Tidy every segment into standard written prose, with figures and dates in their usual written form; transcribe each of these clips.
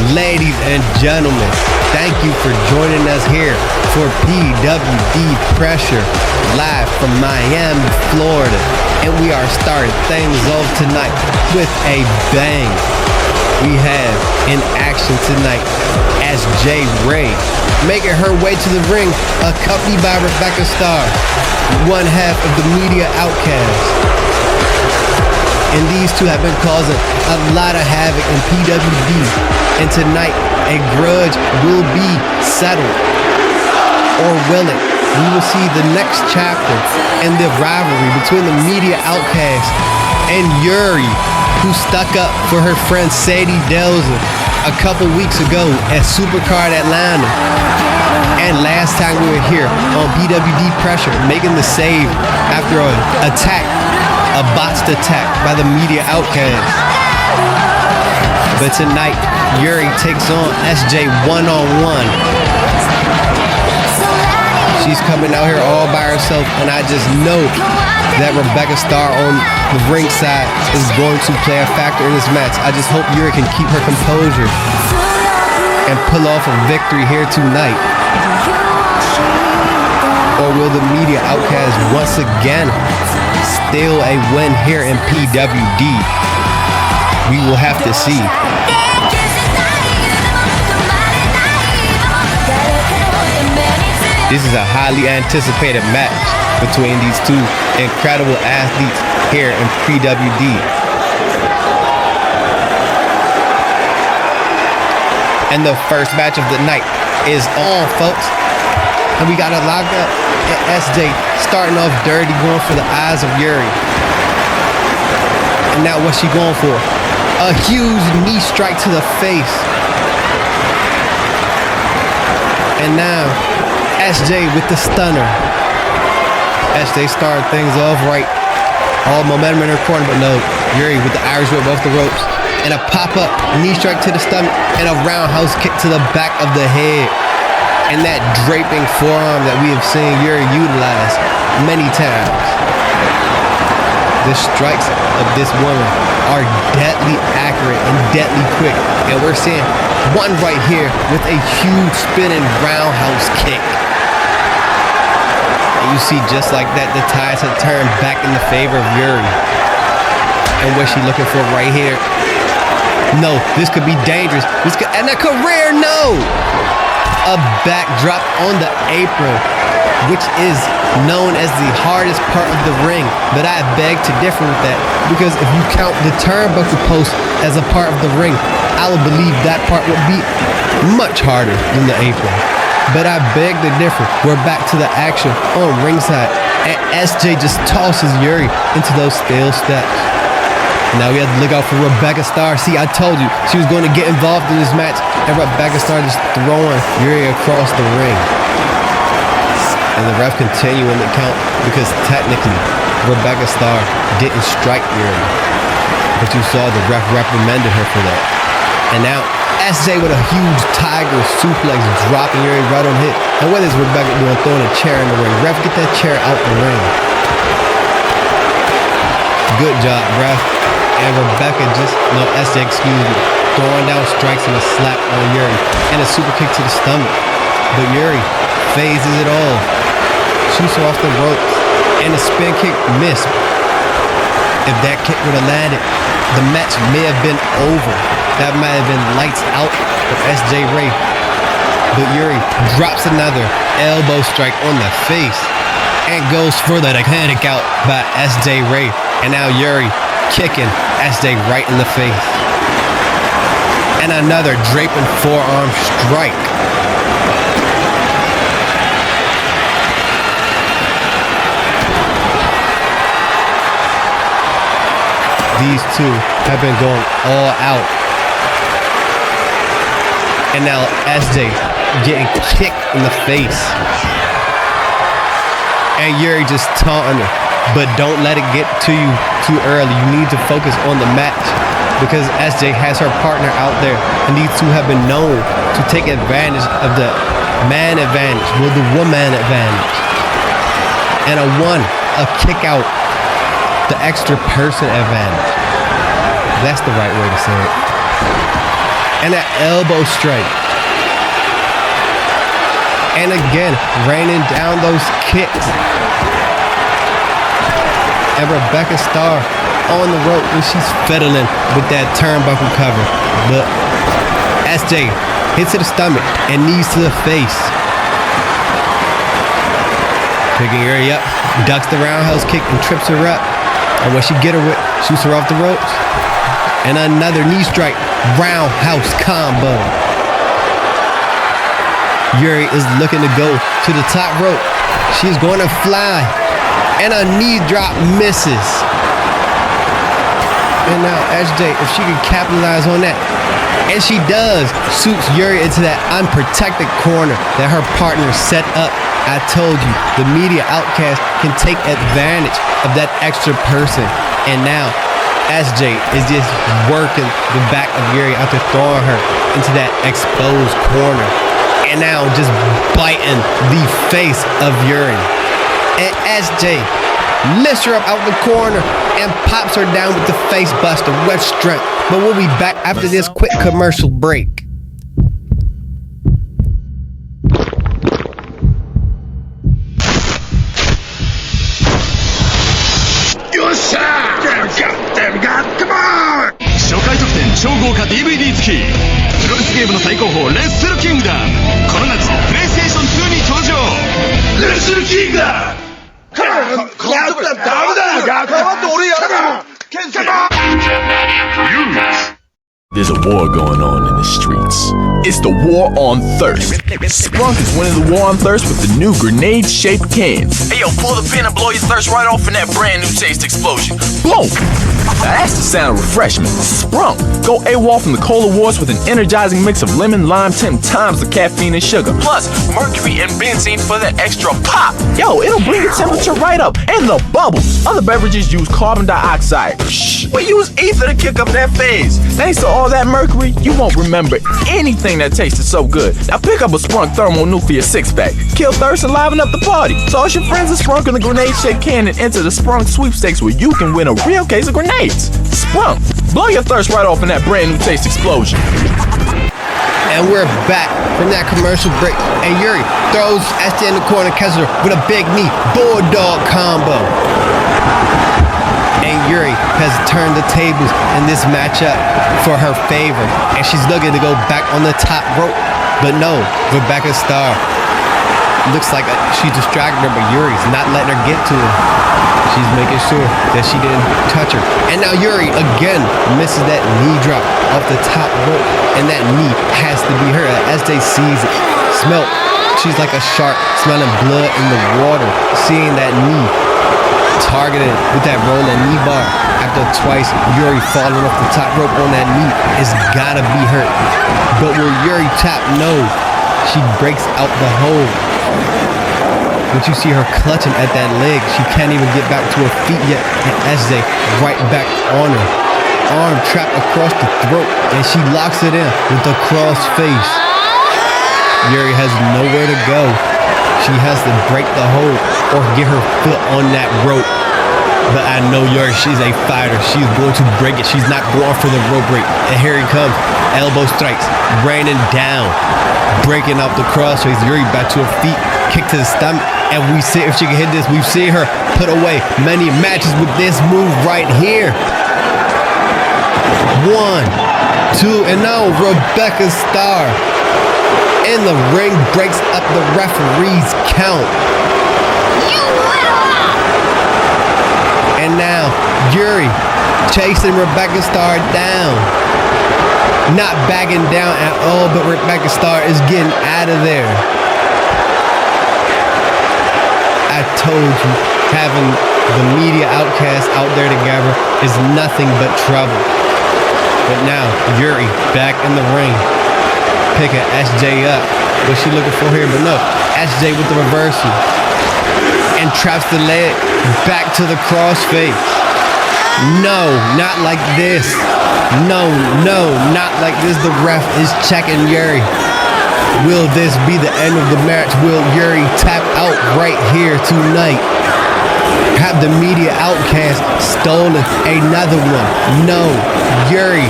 Ladies and gentlemen, thank you for joining us here for Pwd Pressure, live from Miami, Florida. And we are starting things off tonight with a bang. We have in action tonight S.J. Ray making her way to the ring, accompanied by Rebecca Starr, one half of the Media Outcast. And these two have been causing a lot of havoc in PWD. And tonight, a grudge will be settled. Or will it? We will see the next chapter in the rivalry between the Media Outcast and Yuri, who stuck up for her friend Sadie Delza a couple weeks ago at Supercard Atlanta. And last time we were here on PWD Pressure, making the save after an attack, a botched attack by the Media Outcast. But tonight, Yuri takes on SJ one-on-one. She's coming out here all by herself, and I just know that Rebecca Starr on the ringside is going to play a factor in this match. I just hope Yuri can keep her composure and pull off a victory here tonight. Or will the Media Outcast once again steal a win here in PWD? We will have to see. This is a highly anticipated match between these two incredible athletes here in PWD. And the first match of the night is on, folks. And we got a lockup at SJ starting off dirty, going for the eyes of Yuri. And now what's she going for? A huge knee strike to the face. And now SJ with the stunner. SJ started things off right. All momentum in her corner, but no. Yuri with the Irish whip off the ropes. And a pop-up knee strike to the stomach and a roundhouse kick to the back of the head. And that draping forearm that we have seen Yuri utilize many times. The strikes of this woman are deadly accurate and deadly quick. And we're seeing one right here with a huge spinning roundhouse kick. And you see just like that, the tides have turned back in the favor of Yuri. And what's she looking for right here? No, this could be dangerous. And a career, no! A backdrop on the apron, which is known as the hardest part of the ring. But I beg to differ with that, because if you count the turnbuckle post as a part of the ring, I would believe that part would be much harder than the apron. But I beg to differ. We're back to the action on ringside, and SJ just tosses Yuri into those steel steps. Now we have to look out for Rebecca Starr. See, I told you she was going to get involved in this match, and Rebecca Starr just throwing Yuri across the ring. And the ref continuing the count because technically Rebecca Starr didn't strike Yuri, but you saw the ref reprimanded her for that. And now SJ with a huge tiger suplex, dropping Yuri right on hit. And what is Rebecca doing? Throwing a chair in the ring. Ref, get that chair out the ring. Good job, ref. And Rebecca SJ, throwing down strikes and a slap on Yuri. And a super kick to the stomach. But Yuri phases it all. Shoots off the ropes. And a spin kick missed. If that kick would have landed, the match may have been over. That might have been lights out for S.J. Ray. But Yuri drops another elbow strike on the face and goes for the kick out by S.J. Ray. And now Yuri kicking SJ right in the face. And another draping forearm strike. These two have been going all out. And now SJ getting kicked in the face. And Yuri just taunting her. But don't let it get to you too early. You need to focus on the match because SJ has her partner out there. And these two have been known to take advantage of the man advantage, well, the woman advantage. And a kick out, the extra person advantage. That's the right way to say it. And that elbow strike. And again, raining down those kicks. And Rebecca Starr on the rope when she's fiddling with that turnbuckle cover. But SJ hits to the stomach and knees to the face. Picking her up, ducks the roundhouse kick and trips her up. And when she get her with, shoots her off the ropes. And another knee strike, roundhouse combo. Yuri is looking to go to the top rope. She's going to fly. And a knee drop misses. And now SJ, if she can capitalize on that. And she does. Suits Yuri into that unprotected corner that her partner set up. I told you, the media outcast can take advantage of that extra person. And now SJ is just working the back of Yuri after throwing her into that exposed corner. And now just biting the face of Yuri. And SJ lifts her up out the corner and pops her down with the face buster with strength. But we'll be back after this quick commercial break. Come on! 初回特典超豪華 DVD 付きプロレスゲームの最高峰レッスルキングダムこの夏プレイステーション2に登場レッスルキングダムやったらダメだよ頑張って俺やるケン様 There's a war going on in the streets. It's the war on thirst. Sprunk is winning the war on thirst with the new grenade-shaped cans. Hey yo, pull the pin and blow your thirst right off in that brand new taste explosion. Boom! Now that's the sound of refreshment. Sprunk. Go AWOL from the Cola Wars with an energizing mix of lemon, lime, 10 times the caffeine and sugar. Plus, mercury and benzene for that extra pop. Yo, it'll bring your temperature right up. And the bubbles. Other beverages use carbon dioxide. Shh. We use ether to kick up that phase. Thanks to all that mercury, you won't remember anything that tasted so good. Now pick up a Sprunk Thermonuclear 6-pack. Kill thirst and liven up the party. Toss your friends a Sprunk in a grenade-shaped can and enter the Sprunk sweepstakes where you can win a real case of grenades. Sprunk. Blow your thirst right off in that brand new taste explosion. And we're back from that commercial break. And Yuri throws SJ in the corner, catches her with a big knee bulldog combo. And Yuri has turned the tables in this matchup for her favor. And she's looking to go back on the top rope. But no, Rebecca Starr looks like she's distracted her, but Yuri's not letting her get to her. She's making sure that she didn't touch her. And now Yuri again misses that knee drop off the top rope. And that knee has to be her as they sees it. Smelt. She's like a shark smelling blood in the water. Seeing that knee targeted with that rolling knee bar. After twice Yuri falling off the top rope on that knee, it's gotta be hurt. But will Yuri tap? No. She breaks out the hold. But you see her clutching at that leg. She can't even get back to her feet yet. And SJ right back on her. Arm trapped across the throat. And she locks it in with the cross face. Yuri has nowhere to go. She has to break the hold or get her foot on that rope. But I know Yuri, she's a fighter. She's going to break it. She's not going for the rope break. And here he comes. Elbow strikes. Raining down. Breaking up the crossface. Yuri back to her feet. Kick to the stomach. And we see if she can hit this. We've seen her put away many matches with this move right here. 1, 2, and now Rebecca Starr in the ring breaks up the referee's count. And now Yuri chasing Rebecca Starr down. Not backing down at all, but Rebecca Starr is getting out of there. I told you, having the media outcasts out there together is nothing but trouble. But now, Yuri back in the ring, picking SJ up. What's she looking for here? But no, SJ with the reversal. And traps the leg back to the crossface. No, not like this. No, not like this. The ref is checking Yuri. Will this be the end of the match? Will Yuri tap out right here tonight? Have the media outcast stolen another one? No, Yuri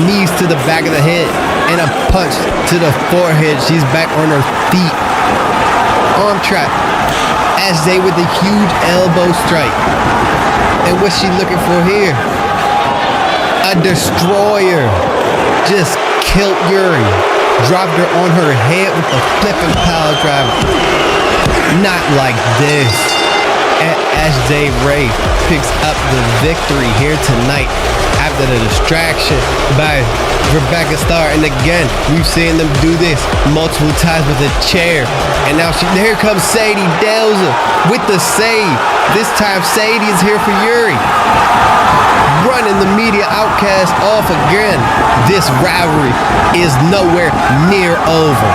knees to the back of the head and a punch to the forehead. She's back on her feet. Arm trap. SJ with a huge elbow strike. And what's she looking for here? A destroyer. Just killed Yuri. Dropped her on her head with a flipping pile driver. Not like this. And SJ Ray picks up the victory here tonight after the distraction by Rebecca Starr. And again, we've seen them do this multiple times with a chair. And now here comes Sadie Delza with the save. This time Sadie is here for Yuri. Running the media outcast off again. This rivalry is nowhere near over.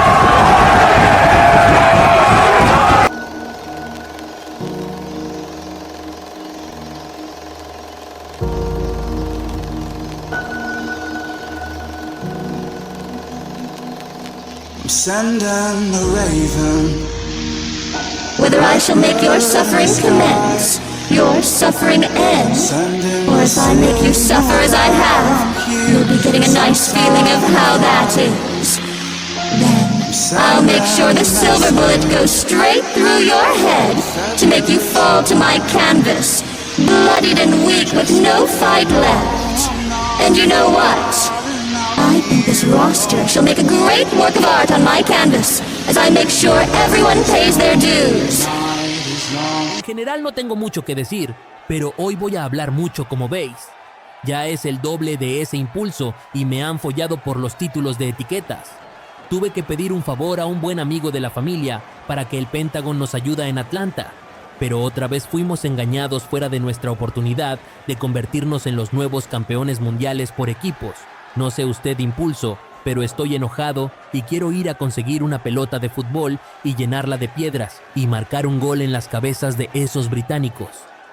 Send in the raven. Whether I shall make your suffering commence, your suffering end, or if I make you suffer as I have, you'll be getting a nice feeling of how that is. Then, I'll make sure the silver bullet goes straight through your head to make you fall to my canvas, bloodied and weak with no fight left. And you know what? I think this roster shall make a great work of art on my canvas, as I make sure everyone pays their dues. En general no tengo mucho que decir, pero hoy voy a hablar mucho como veis. Ya es el doble de ese impulso y me han follado por los títulos de etiquetas. Tuve que pedir un favor a un buen amigo de la familia para que el Pentágono nos ayuda en Atlanta, pero otra vez fuimos engañados fuera de nuestra oportunidad de convertirnos en los nuevos campeones mundiales por equipos. No sé usted, Impulso, pero estoy enojado y quiero ir a conseguir una pelota de fútbol y llenarla de piedras y marcar un gol en las cabezas de esos británicos.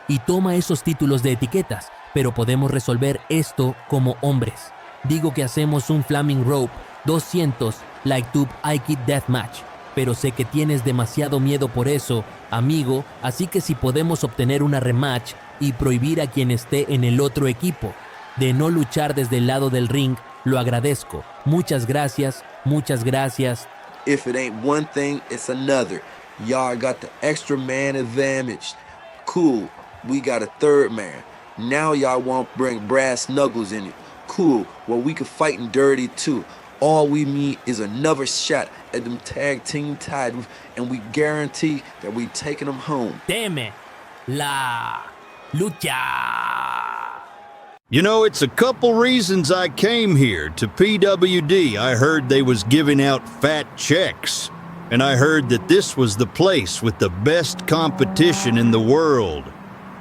Y toma esos títulos de etiquetas, pero podemos resolver esto como hombres. Digo que hacemos un Flaming Rope 200 like Tube Ike Deathmatch, pero sé que tienes demasiado miedo por eso, amigo, así que si podemos obtener una rematch y prohibir a quien esté en el otro equipo de no luchar desde el lado del ring, lo agradezco. Muchas gracias, muchas gracias. If it ain't one thing, it's another. Y'all got the extra man advantage. Cool, we got a third man. Now y'all won't bring brass knuckles in it. Cool, well we can fight in dirty too. All we need is another shot at them tag team titles, and we guarantee that we taking them home. Teme la lucha. You know, it's a couple reasons I came here to PWD. I heard they was giving out fat checks, and I heard that this was the place with the best competition in the world.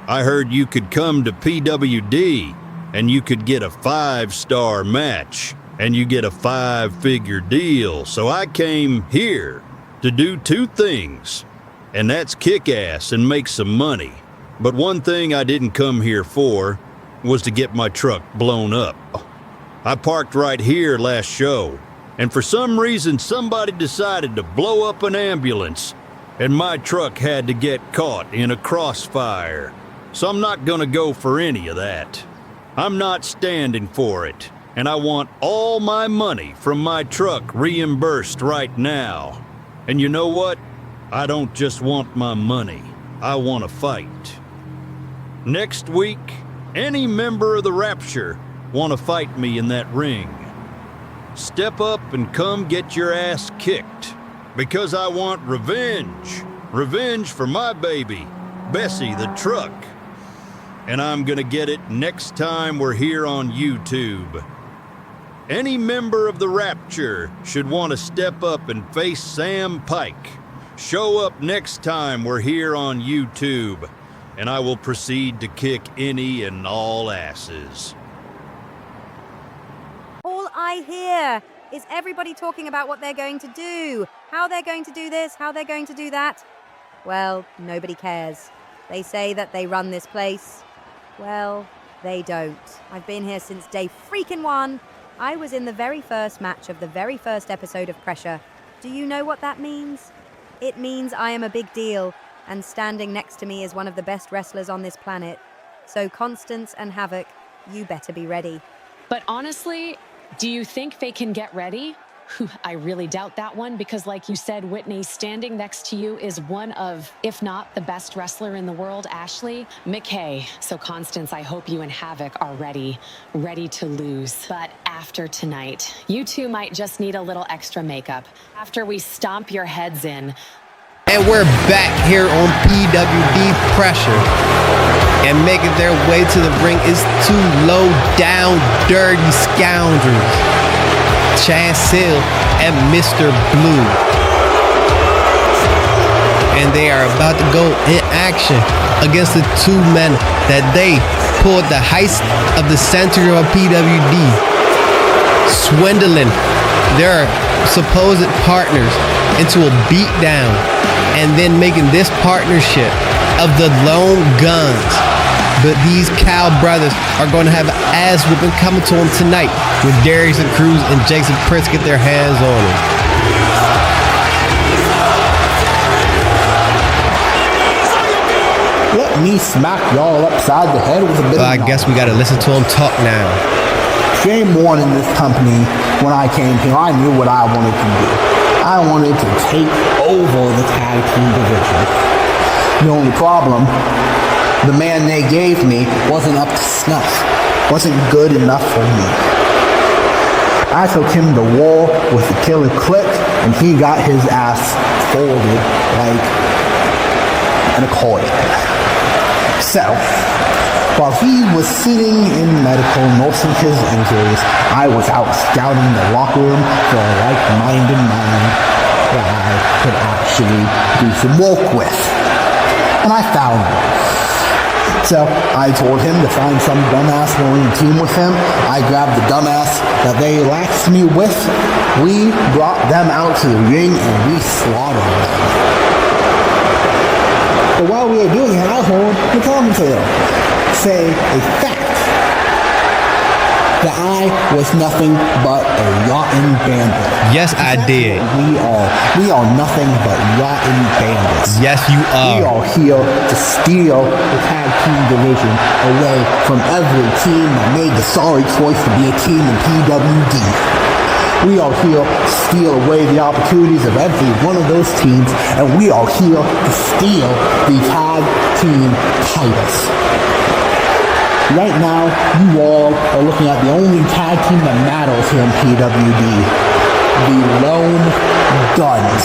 I heard you could come to PWD and you could get a 5-star match and you get a 5-figure deal. So I came here to do two things, and that's kick ass and make some money. But one thing I didn't come here for was to get my truck blown up. I parked right here last show, and for some reason somebody decided to blow up an ambulance, and my truck had to get caught in a crossfire. So I'm not gonna go for any of that. I'm not standing for it, and I want all my money from my truck reimbursed right now. And you know what? I don't just want my money, I want to fight. Next week, any member of the Rapture want to fight me in that ring. Step up and come get your ass kicked, because I want revenge. Revenge for my baby, Bessie the truck. and I'm gonna get it next time we're here on YouTube. Any member of the Rapture should want to step up and face Sam Pike. Show up next time we're here on YouTube, and I will proceed to kick any and all asses. All I hear is everybody talking about what they're going to do, how they're going to do this, how they're going to do that. Well, nobody cares. They say that they run this place. Well, they don't. I've been here since day freaking 1. I was in the very first match of the very first episode of Pressure. Do you know what that means? It means I am a big deal, and standing next to me is one of the best wrestlers on this planet. So Constance and Havoc, you better be ready. But honestly, do you think they can get ready? I really doubt that one, because like you said, Whitney, standing next to you is one of, if not the best wrestler in the world, Ashley McKay. So Constance, I hope you and Havoc are ready to lose. But after tonight, you two might just need a little extra makeup. After we stomp your heads in. And we're back here on Pwd Pressure. And making their way to the ring is 2 low down, dirty scoundrels. Chancel and Mr. Blue. And they are about to go in action against the 2 men that they pulled the heist of the center of PWD, swindling their supposed partners into a beatdown, and then making this partnership of the Lone Guns. But these Cal brothers are going to have an ass whooping coming to them tonight when Darius and Cruz and Jason Prince get their hands on them. Let me smack y'all upside the head with a bit of I guess we got to listen to them talk now. Day 1 in this company, when I came here, I knew what I wanted to do. I wanted to take over the tag team division. The only problem, the man they gave me wasn't up to snuff, wasn't good enough for me. I took him to war with the Killer Click, and he got his ass folded like an accordion. So, while he was sitting in medical nursing his injuries, I was out scouting the locker room for a like-minded man that I could actually do some work with. And I found one. So I told him to find some dumbass willing to team with him. I grabbed the dumbass that they laxed me with. We brought them out to the ring and we slaughtered them. But while we were doing it, I heard the commentator say a fact that I was nothing but a rotten bandit. Yes, I did. We are nothing but rotten bandits. Yes, you are. We are here to steal the tag team division away from every team that made the sorry choice to be a team in PWD. We are here to steal away the opportunities of every one of those teams, and we are here to steal the tag team titles. Right now, you all are looking at the only tag team that matters here in PWD. The Lone Guns.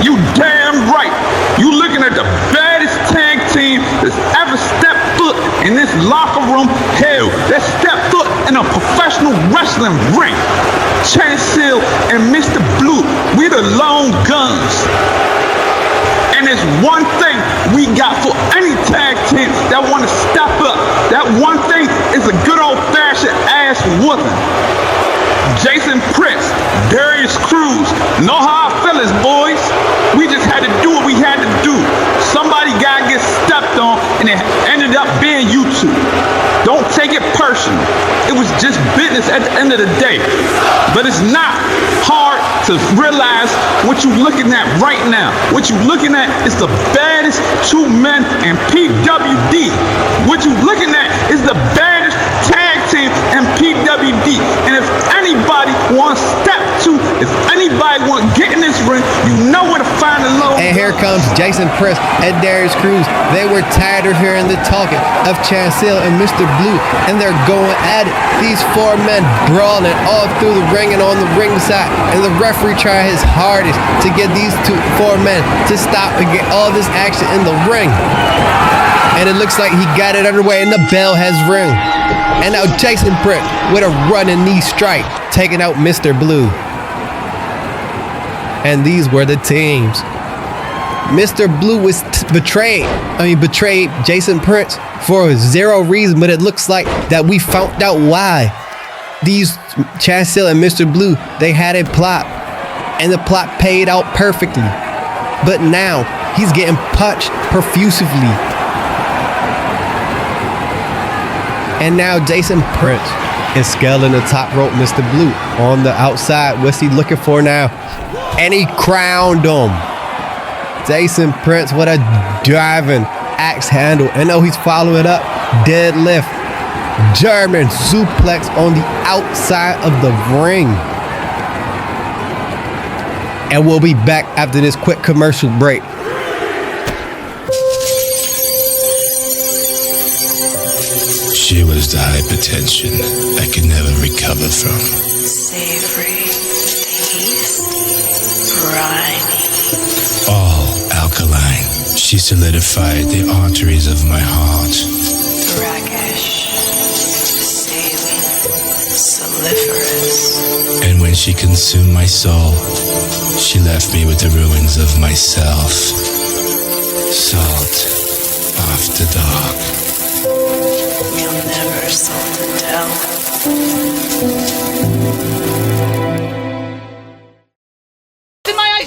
You damn right! You looking at the baddest tag team that's ever stepped foot in this locker room. Hell, that stepped foot in a professional wrestling ring. Chancel and Mr. Blue, we the Lone Guns. And there's one thing we got for any tag team that want to step up. That one thing is a good old-fashioned ass whooping. Jason Prince, Darius Cruz, know how I feel it, boys. We just had to do what we had to do. Somebody got to get stepped on, and it ended up being you two. Don't take it personal. It was just business at the end of the day. But it's not hard to realize what you're looking at right now. What you're looking at is the baddest 2 men in PWD. What you're looking at is the baddest tag team in PWD. And if anybody wants to step to, if anybody wants to get in this ring, you know where to find the Lone Guns. And here comes Jason Prince and Darius Cruz. They were tired of hearing the talking of Chancel and Mr. Blue, and they're going at it. These 4 men brawling all through the ring and on the ringside, and the referee tried his hardest to get these 4 men to stop and get all this action in the ring. And it looks like he got it underway and the bell has rung. And now Jason Prince with a running knee strike, taking out Mr. Blue. And these were the teams. Mr. Blue was betrayed Jason Prince for zero reason, but it looks like that we found out why. These Chancel and Mr. Blue, they had a plot, and the plot paid out perfectly. But now he's getting punched profusively. And now Jason Prince is scaling the top rope, Mr. Blue on the outside. What's he looking for now? And he crowned him. Jason Prince with a driving axe handle. And now he's following up. Deadlift. German suplex on the outside of the ring. And we'll be back after this quick commercial break. She was the hypertension I could never recover from. Savory, tasty, briny. All alkaline. She solidified the arteries of my heart. Brackish, saline, soliferous. And when she consumed my soul, she left me with the ruins of myself. Salt after dark. You'll never salt and tell.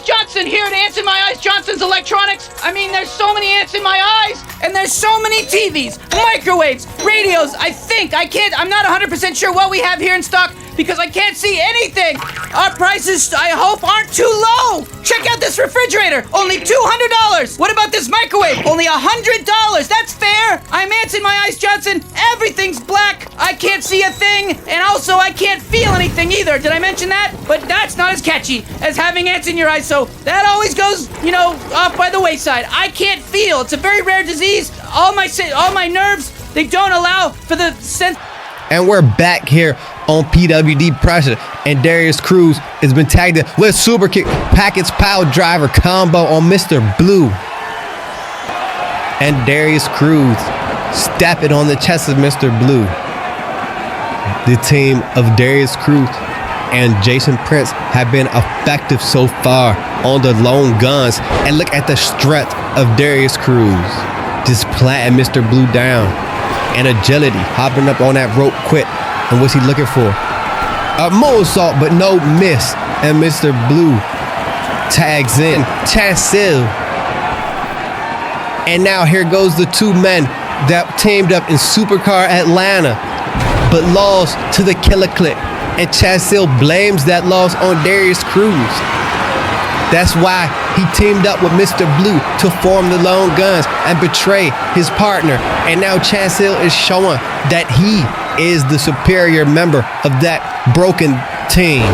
Johnson here at Ants in My Eyes Johnson's Electronics. I mean, there's so many ants in my eyes, and there's so many TVs, microwaves, radios. I'm not 100% sure what we have here in stock because I can't see anything. Our prices, I hope, aren't too low. Check out this refrigerator, only $200. What about this microwave? Only $100. That's fair. I'm Ants in My Eyes Johnson. Everything's black. I can't see a thing, and also I can't feel anything either. Did I mention that? But that's not as catchy as having ants in your eyes, so that always goes, off by the wayside. I can't feel. It's a very rare disease. All my nerves, they don't allow for the sense. And we're back here on Pwd Pressure, and Darius Cruz has been tagged in with a super kick package pile driver combo on Mr. Blue. And Darius Cruz stepping on the chest of Mr. Blue. The team of Darius Cruz and Jason Prince have been effective so far on the lone guns. And look at the strength of Darius Cruz, just planting Mr. Blue down. And agility, hopping up on that rope quick. And what's he looking for? A moonsault, but no miss. And Mr. Blue tags in Chancel. And now here goes the two men that teamed up in Supercar Atlanta, but lost to the Killer Click. And Chancel blames that loss on Darius Cruz. That's why he teamed up with Mr. Blue to form the Lone Guns and betray his partner. And now Chancel is showing that he is the superior member of that broken team.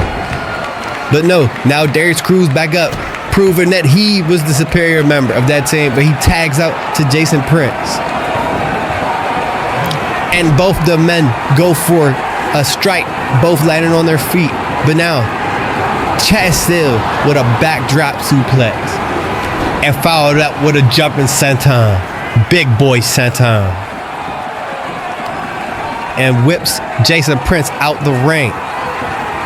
But no, now Darius Cruz back up, proving that he was the superior member of that team, but he tags out to Jason Prince. And both the men go for a strike, both landing on their feet. But now Chancel with a backdrop suplex and followed up with a jumping senton, big boy senton, and whips Jason Prince out the ring.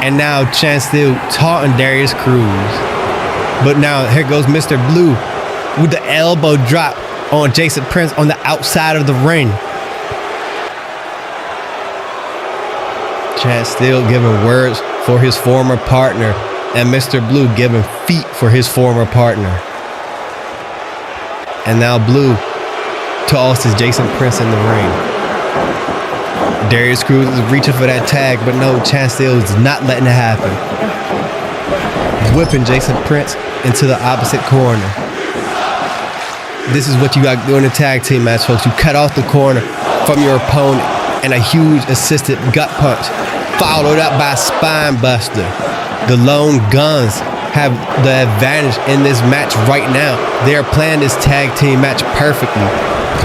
And now Chancel taunting Darius Cruz. But now here goes Mr. Blue with the elbow drop on Jason Prince on the outside of the ring. Chancel giving words for his former partner, and Mr. Blue giving feet for his former partner. And now Blue tosses Jason Prince in the ring. Darius Cruz is reaching for that tag, but no, Chancel is not letting it happen. Whipping Jason Prince into the opposite corner. This is what you got to do in a tag team match, folks. You cut off the corner from your opponent and a huge assisted gut punch, followed up by a spine buster. The Lone Guns have the advantage in this match right now. They're playing this tag team match perfectly.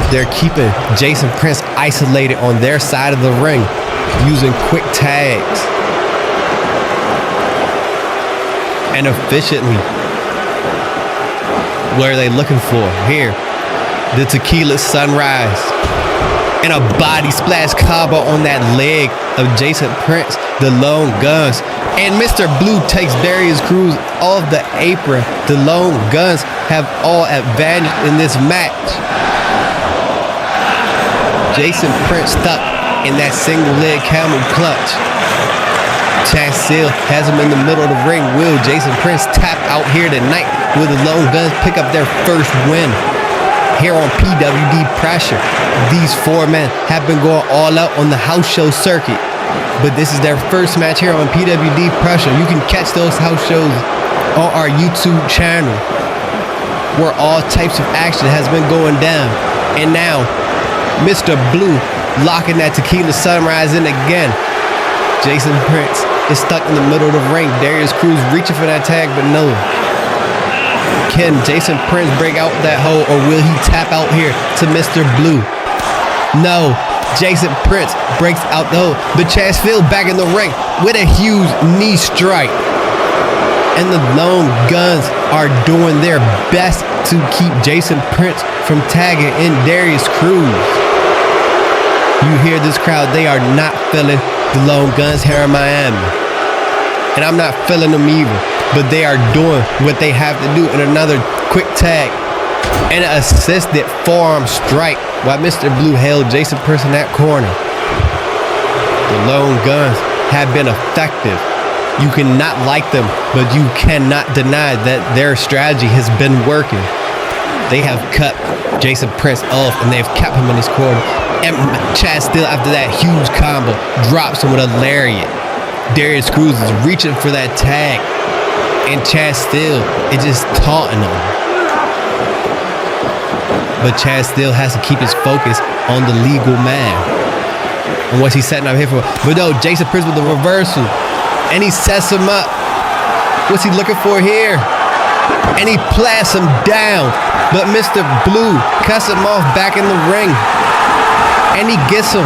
They're keeping Jason Prince isolated on their side of the ring using quick tags and efficiently. What are they looking for? Here, the tequila sunrise. And a body splash combo on that leg of Jason Prince, the Lone Guns. And Mr. Blue takes Darius Cruz off the apron. The Lone Guns have all advantage in this match. Jason Prince stuck in that single leg camel clutch. Chad Seal has him in the middle of the ring. Will Jason Prince tap out here tonight? Will the Lone Guns pick up their first win here on PWD Pressure? These four men have been going all out on the house show circuit, but this is their first match here on PWD Pressure. You can catch those house shows on our YouTube channel, where all types of action has been going down. And now, Mr. Blue locking that tequila sunrise in again. Jason Prince is stuck in the middle of the ring. Darius Cruz reaching for that tag, but no. Can Jason Prince break out that hole, or will he tap out here to Mr. Blue? No. Jason Prince breaks out the hole, but Chad Field back in the ring with a huge knee strike. And the Lone Guns are doing their best to keep Jason Prince from tagging in Darius Cruz. You hear this crowd, they are not feeling the Lone Guns here in Miami. And I'm not feeling them either, but they are doing what they have to do. And another quick tag and an assisted forearm strike while Mr. Blue held Jason Prince in that corner. The Lone Guns have been effective. You cannot like them, but you cannot deny that their strategy has been working. They have cut Jason Prince off, and they've kept him in his corner. And Chad Steele, after that huge combo, drops him with a lariat. Darius Cruz is reaching for that tag, and Chad Steele is just taunting him. But Chad Steele has to keep his focus on the legal man and what he's setting up here for. But no, Jason Prince with the reversal, and he sets him up. What's he looking for here? And he plants him down, but Mr. Blue cuts him off back in the ring, and he gets him,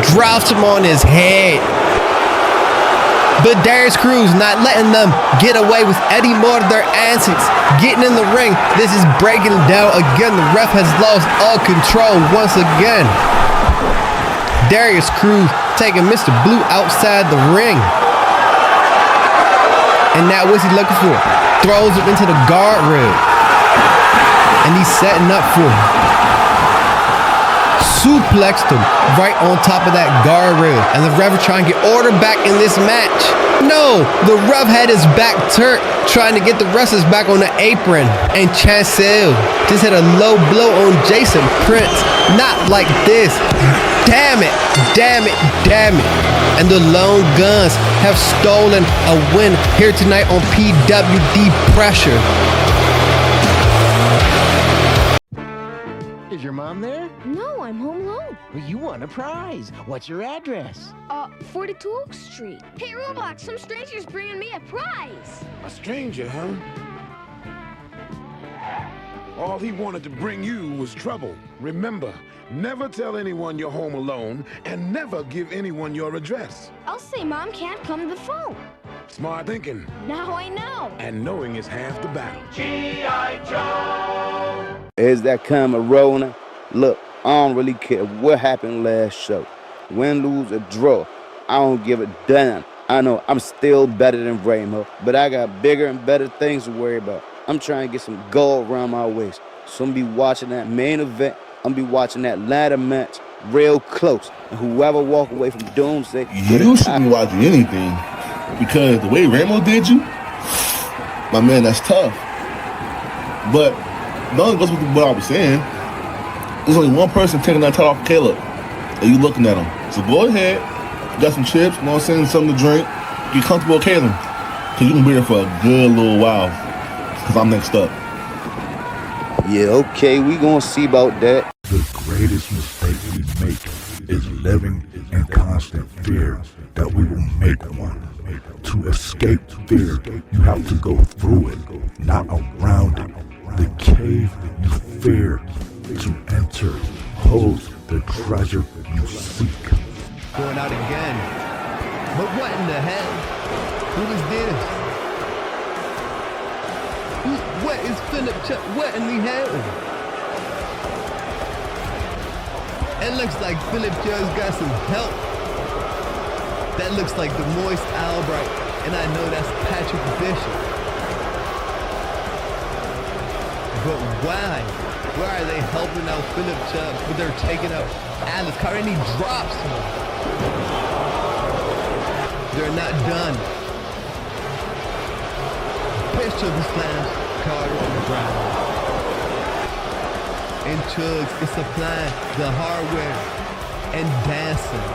drops him on his head. But Darius Cruz not letting them get away with any more of their antics. Getting in the ring, this is breaking down again. The ref has lost all control once again. Darius Cruz taking Mr. Blue outside the ring. And now what's he looking for? Throws him into the guardrail. And he's setting up for him. Suplexed him right on top of that guardrail. And the ref is trying to get order back in this match. No, the ref had his back turned, trying to get the wrestlers back on the apron. And Chancel just hit a low blow on Jason Prince. Not like this. Damn it, damn it, damn it. And the Lone Guns have stolen a win here tonight on PWD Pressure. Is your mom there? No, I'm home alone. Well, you won a prize. What's your address? 42 Oak Street. Hey, Roblox, some stranger's bringing me a prize. A stranger, huh? All he wanted to bring you was trouble. Remember, never tell anyone you're home alone, and never give anyone your address. I'll say Mom can't come to the phone. Smart thinking. Now I know. And knowing is half the battle. G.I. Joe! Is that camera rolling? Look, I don't really care what happened last show. Win, lose, or draw. I don't give a damn. I know I'm still better than Ramo, but I got bigger and better things to worry about. I'm trying to get some gold around my waist. So I'm be watching that main event. I'm be watching that ladder match real close. And whoever walk away from Doomsday... You shouldn't be watching anything. Because the way Ramo did you, my man, that's tough. But the only goes with what I was saying. There's only one person taking that title off Caleb. And you looking at him. So go ahead. You got some chips, you know what I'm saying, something to drink. Get comfortable with Caleb. Because you can be there for a good little while. Because I'm next up. Yeah, okay, we gonna see about that. The greatest mistake we make is living in constant fear that we will make one. To escape fear, you have to go through it, not around it. The cave you fear to enter holds the treasure you seek. Going out again. But what in the hell? Who is this? What is Philip Chuck? What in the hell? It looks like Philip Jones got some help. That looks like the Moist Albright, and I know that's Patrick Bishop. But why? Why are they helping out Philip Chubb, but they're taking out Alex Carter, and he drops him? They're not done. Bishop slams Carter on the ground. And Chugs is supplying the hardware and dancing.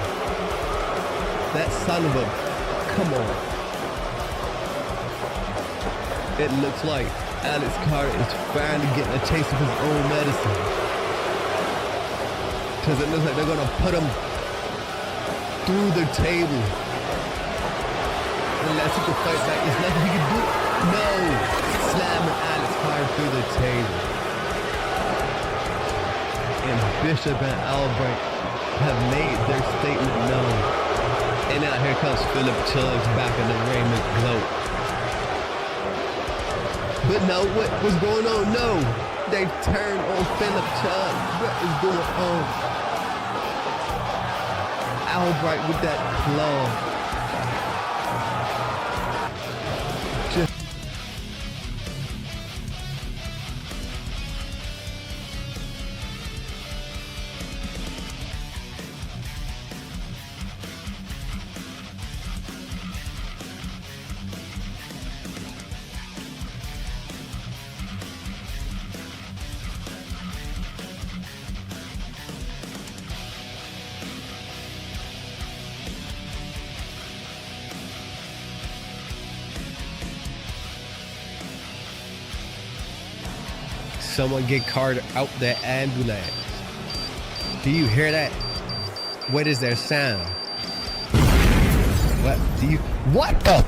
That son of a, come on. It looks like Alex Carter is finally getting a taste of his own medicine. Because it looks like they're gonna put him through the table. Unless he can fight back, there's nothing he can do. No, slamming Alex Carter through the table. And Bishop and Albright have made their statement known. And now here comes Philip Chubbs back in the ring with gloat. But no, what's going on? No, they've turned on Philip Chubbs. What is going on? Albright with that claw. Someone get Carter out the ambulance. Do you hear that? What is their sound? What do you, what the?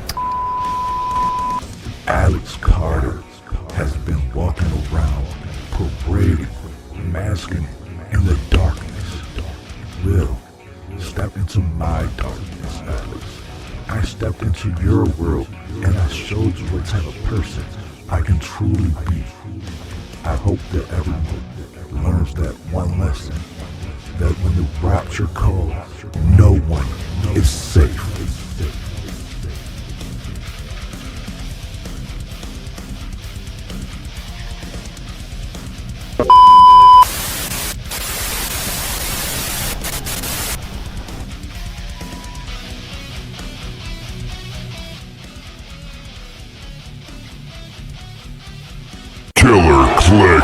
Alex Carter has been walking around, parading, masking in the darkness. Will, step into my darkness, Alex. I stepped into your world and I showed you what type of person I can truly be. I hope that everyone learns that one lesson, that when the rapture calls, no one is safe.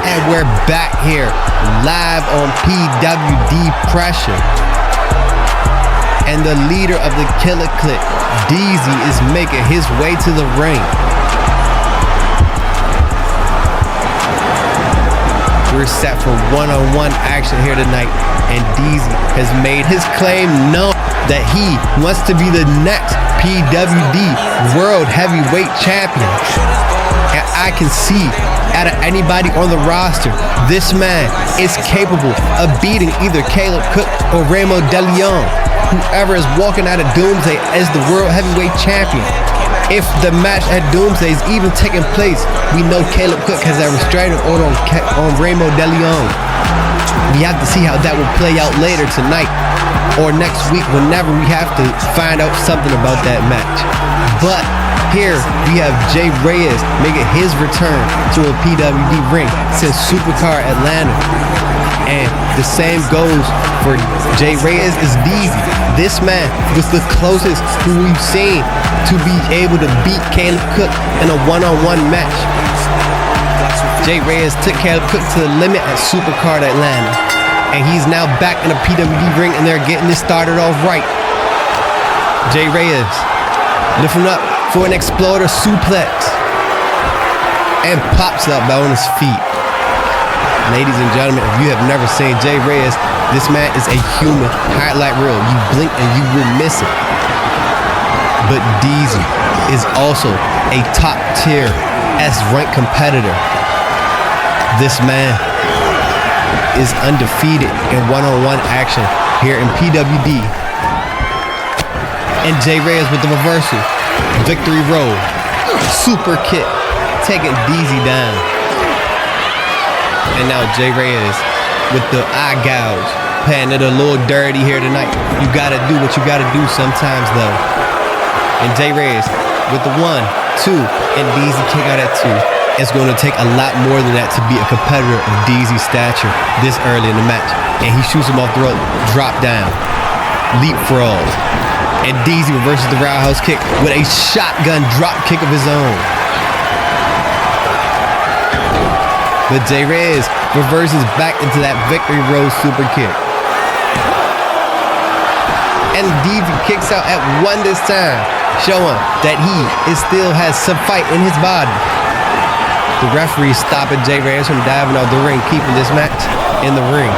And we're back here live on Pwd Pressure. And the leader of the Killer Clique, DZ, is making his way to the ring. We're set for one-on-one action here tonight, and DZ has made his claim known that he wants to be the next PWD World Heavyweight Champion. And I can see, out of anybody on the roster, this man is capable of beating either Caleb Cook or Ramo DeLeon, whoever is walking out of Doomsday as the World Heavyweight Champion. If the match at Doomsday is even taking place, we know Caleb Cook has a restraining order on Ramo DeLeon. We have to see how that will play out later tonight or next week, whenever we have to find out something about that match. But here we have Jay Reyes making his return to a PWD ring since Supercar Atlanta. And the same goes for Jay Reyes is DZ. This man was the closest who we've seen to be able to beat Caleb Cook in a one-on-one match. Jay Reyes took Caleb Cook to the limit at Supercar Atlanta. And he's now back in a PWD ring, and they're getting this started off right. Jay Reyes lifting up for an exploder suplex and pops up on his feet. Ladies and gentlemen, if you have never seen Jay Reyes, this man is a human highlight reel. You blink and you will miss it. But DZ is also a top tier S-rank competitor. This man is undefeated in one-on-one action here in PWD. And Jay Reyes with the reversal. Victory roll. Super kick. Taking DZ down. And now Jay Reyes with the eye gouge. playing it a little dirty here tonight. You gotta do what you gotta do sometimes, though. And J-Rez with the 1, 2, and DZ kick out at 2. It's going to take a lot more than that to be a competitor of DZ's stature this early in the match. And he shoots him off the rope, drop down, leapfrog. And DZ reverses the roundhouse kick with a shotgun drop kick of his own. But J-Rez reverses back into that Victory Road super kick. And DZ kicks out at 1 this time, showing that he still has some fight in his body. The referee stopping J-Rez from diving out the ring, keeping this match in the ring.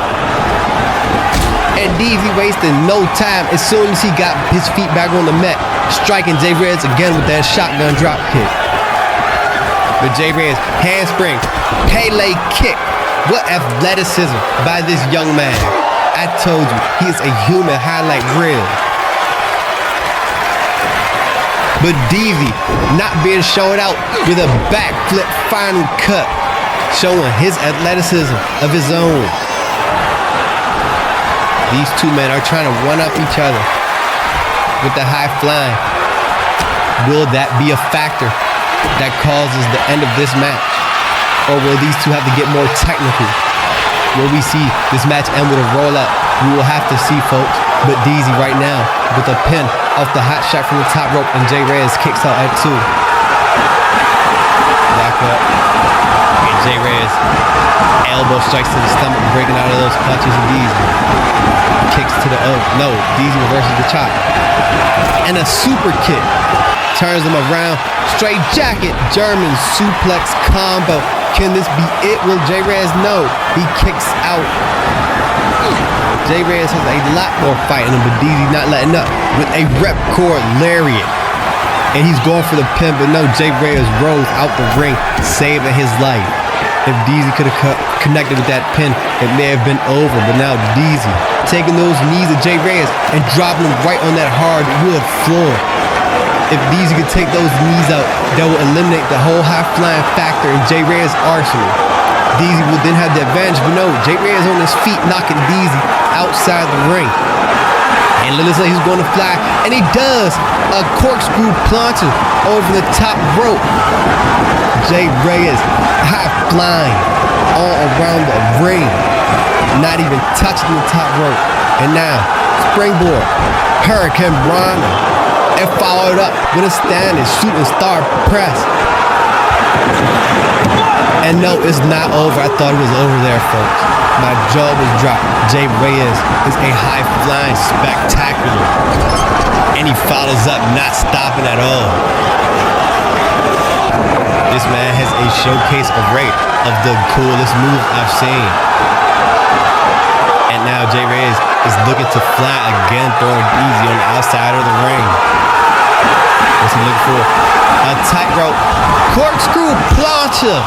And DZ wasting no time as soon as he got his feet back on the mat, striking J-Rez again with that shotgun drop kick. But J-Rez handspring, Pele kick. What athleticism by this young man. I told you, he is a human highlight reel. But DZ not being showed out with a backflip final cut, showing his athleticism of his own. These two men are trying to one up each other with the high flying. Will that be a factor that causes the end of this match? Or will these two have to get more technical? Will we see this match end with a roll up? We will have to see, folks. But DZ right now with a pin off the hot shot from the top rope, and J-Rez kicks out at 2. Back up. And J-Rez elbow strikes to the stomach, breaking out of those clutches of DZ. Kicks to the no, DZ reverses the chop. And a super kick. Turns him around. Straight jacket. German suplex combo. Can this be it? Will J-Rez? No. He kicks out. J-Rez has a lot more fight in him, but DZ not letting up with a ripcord lariat. And he's going for the pin, but no, J-Rez rose out the ring, saving his life. If DZ could have connected with that pin, it may have been over, but now DZ taking those knees of J-Rez and dropping them right on that hardwood floor. If DZ could take those knees out, that will eliminate the whole high-flying factor in J-Rez's arsenal. DZ will then have the advantage, but no, J-Rez on his feet, knocking DZ outside the ring. And it looks like he's going to fly, and he does. A corkscrew plancha over the top rope. J-Rez high-flying all around the ring, not even touching the top rope. And now, springboard, Hurricane Rana. And followed up with a standing shooting star press. And no, it's not over. I thought it was over there, folks. My jaw was dropped. J-Rez is a high-flying spectacular. And he follows up, not stopping at all. This man has a showcase array of the coolest moves I've seen. And now J-Rez is looking to fly again, throwing DZ on the outside of the ring. What's he looking for? A tightrope corkscrew plancha.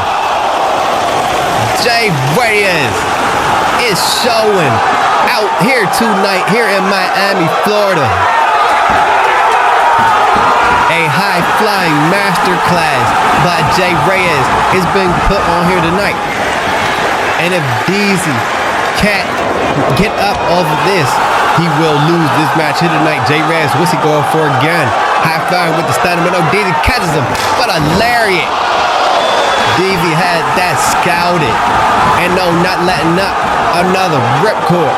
J-Rez is showing out here tonight, here in Miami, Florida. A high-flying masterclass by J-Rez is being put on here tonight. And if DZ can't get up off of this, he will lose this match here tonight. J-Rez, what's he going for again? High flying with the stunner, but no, DZ catches him. But a lariat. DZ had that scouted. And no, not letting up. Another ripcord.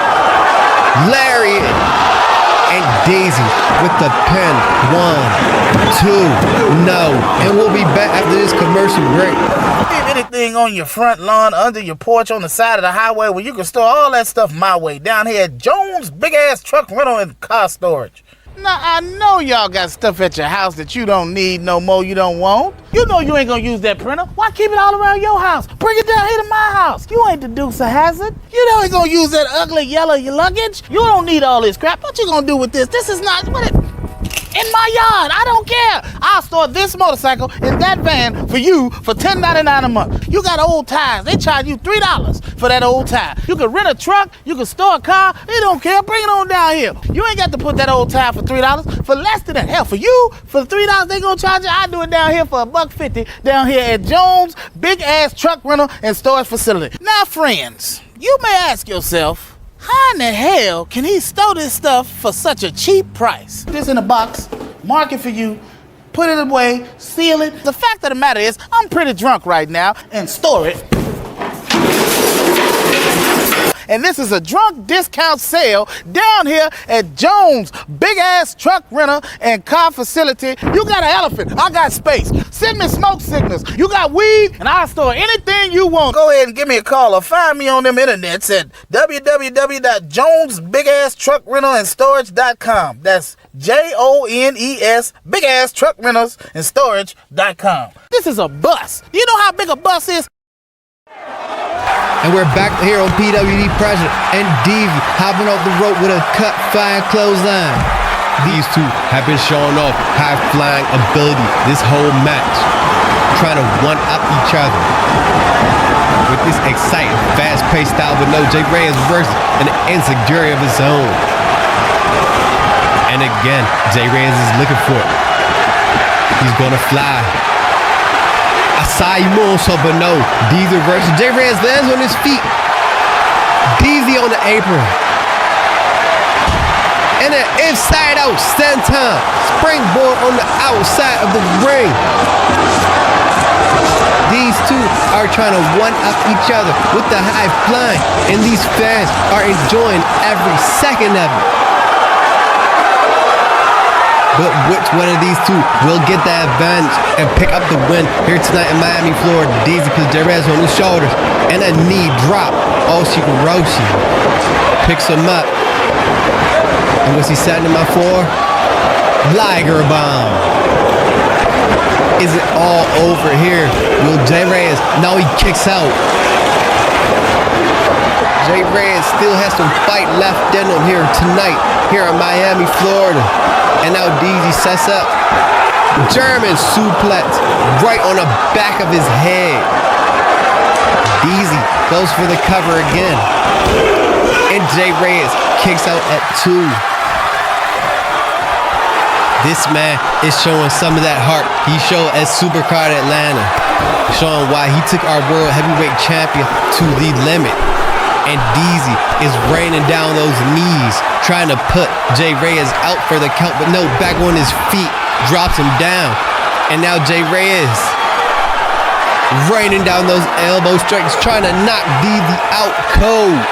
Lariat. And DZ with the pin. 1, 2, no. And we'll be back after this commercial break. Anything on your front lawn, under your porch, on the side of the highway where you can store all that stuff my way. Down here at Jones Big Ass Truck Rental and Car Storage. Now, I know y'all got stuff at your house that you don't need no more, you don't want. You know you ain't gonna use that printer. Why keep it all around your house? Bring it down here to my house. You ain't the Dukes of Hazzard. You know ain't gonna use that ugly yellow luggage. You don't need all this crap. What you gonna do with this? This is not what it... In my yard, I don't care. I'll store this motorcycle in that van for you for $10.99 a month. You got old tires, they charge you $3 for that old tire. You can rent a truck, you can store a car, they don't care, bring it on down here. You ain't got to put that old tire for $3, for less than that. Hell, for you, for $3 they gonna charge you, I do it down here for $1.50 down here at Jones Big Ass Truck Rental and Storage Facility. Now friends, you may ask yourself, How in the hell can he store this stuff for such a cheap price? This in a box, mark it for you, put it away, seal it. The fact of the matter is, I'm pretty drunk right now, and store it. And this is a drunk discount sale down here at Jones' big ass truck rental and car facility. You got an elephant, I got space. Send me smoke signals. You got weed, and I'll store anything you want. Go ahead and give me a call or find me on them internets at www.jonesbigasstruckrentalstorage.com. That's JONES bigasstruckrentalstorage.com. This is a bus. You know how big a bus is? And we're back here on Pwd Pressure, and Deezy hopping off the rope with a cut flying clothesline. These two have been showing off high flying ability this whole match, trying to one up each other with this exciting fast paced style, but no, Jay Reyes versus an insecurity of his own. And again, Jay Reyes is looking for it. He's gonna fly. Asai moonsault, but no. Deezy versus Jay Reyes lands on his feet. Deezy on the apron. And an inside out senton springboard on the outside of the ring. These two are trying to one up each other with the high flying, and these fans are enjoying every second of it. But which one of these two will get the advantage and pick up the win here tonight in Miami, Florida? Deezy puts Jay Reyes on his shoulders and a knee drop. Oshikuroshi picks him up. And what's he setting him up for? Liger bomb. Is it all over here? Will Jay Reyes? No, he kicks out. Jay Reyes still has some fight left in him here tonight, here in Miami, Florida. And now Deezy sets up German suplex right on the back of his head. Deezy goes for the cover again. And Jay Reyes kicks out at 2. This man is showing some of that heart he showed at Supercard Atlanta, showing why he took our World Heavyweight Champion to the limit. And Deezy is raining down those knees, trying to put Jay Reyes out for the count, but no, back on his feet, drops him down. And now Jay Reyes raining down those elbow strikes, trying to knock Deezy out cold.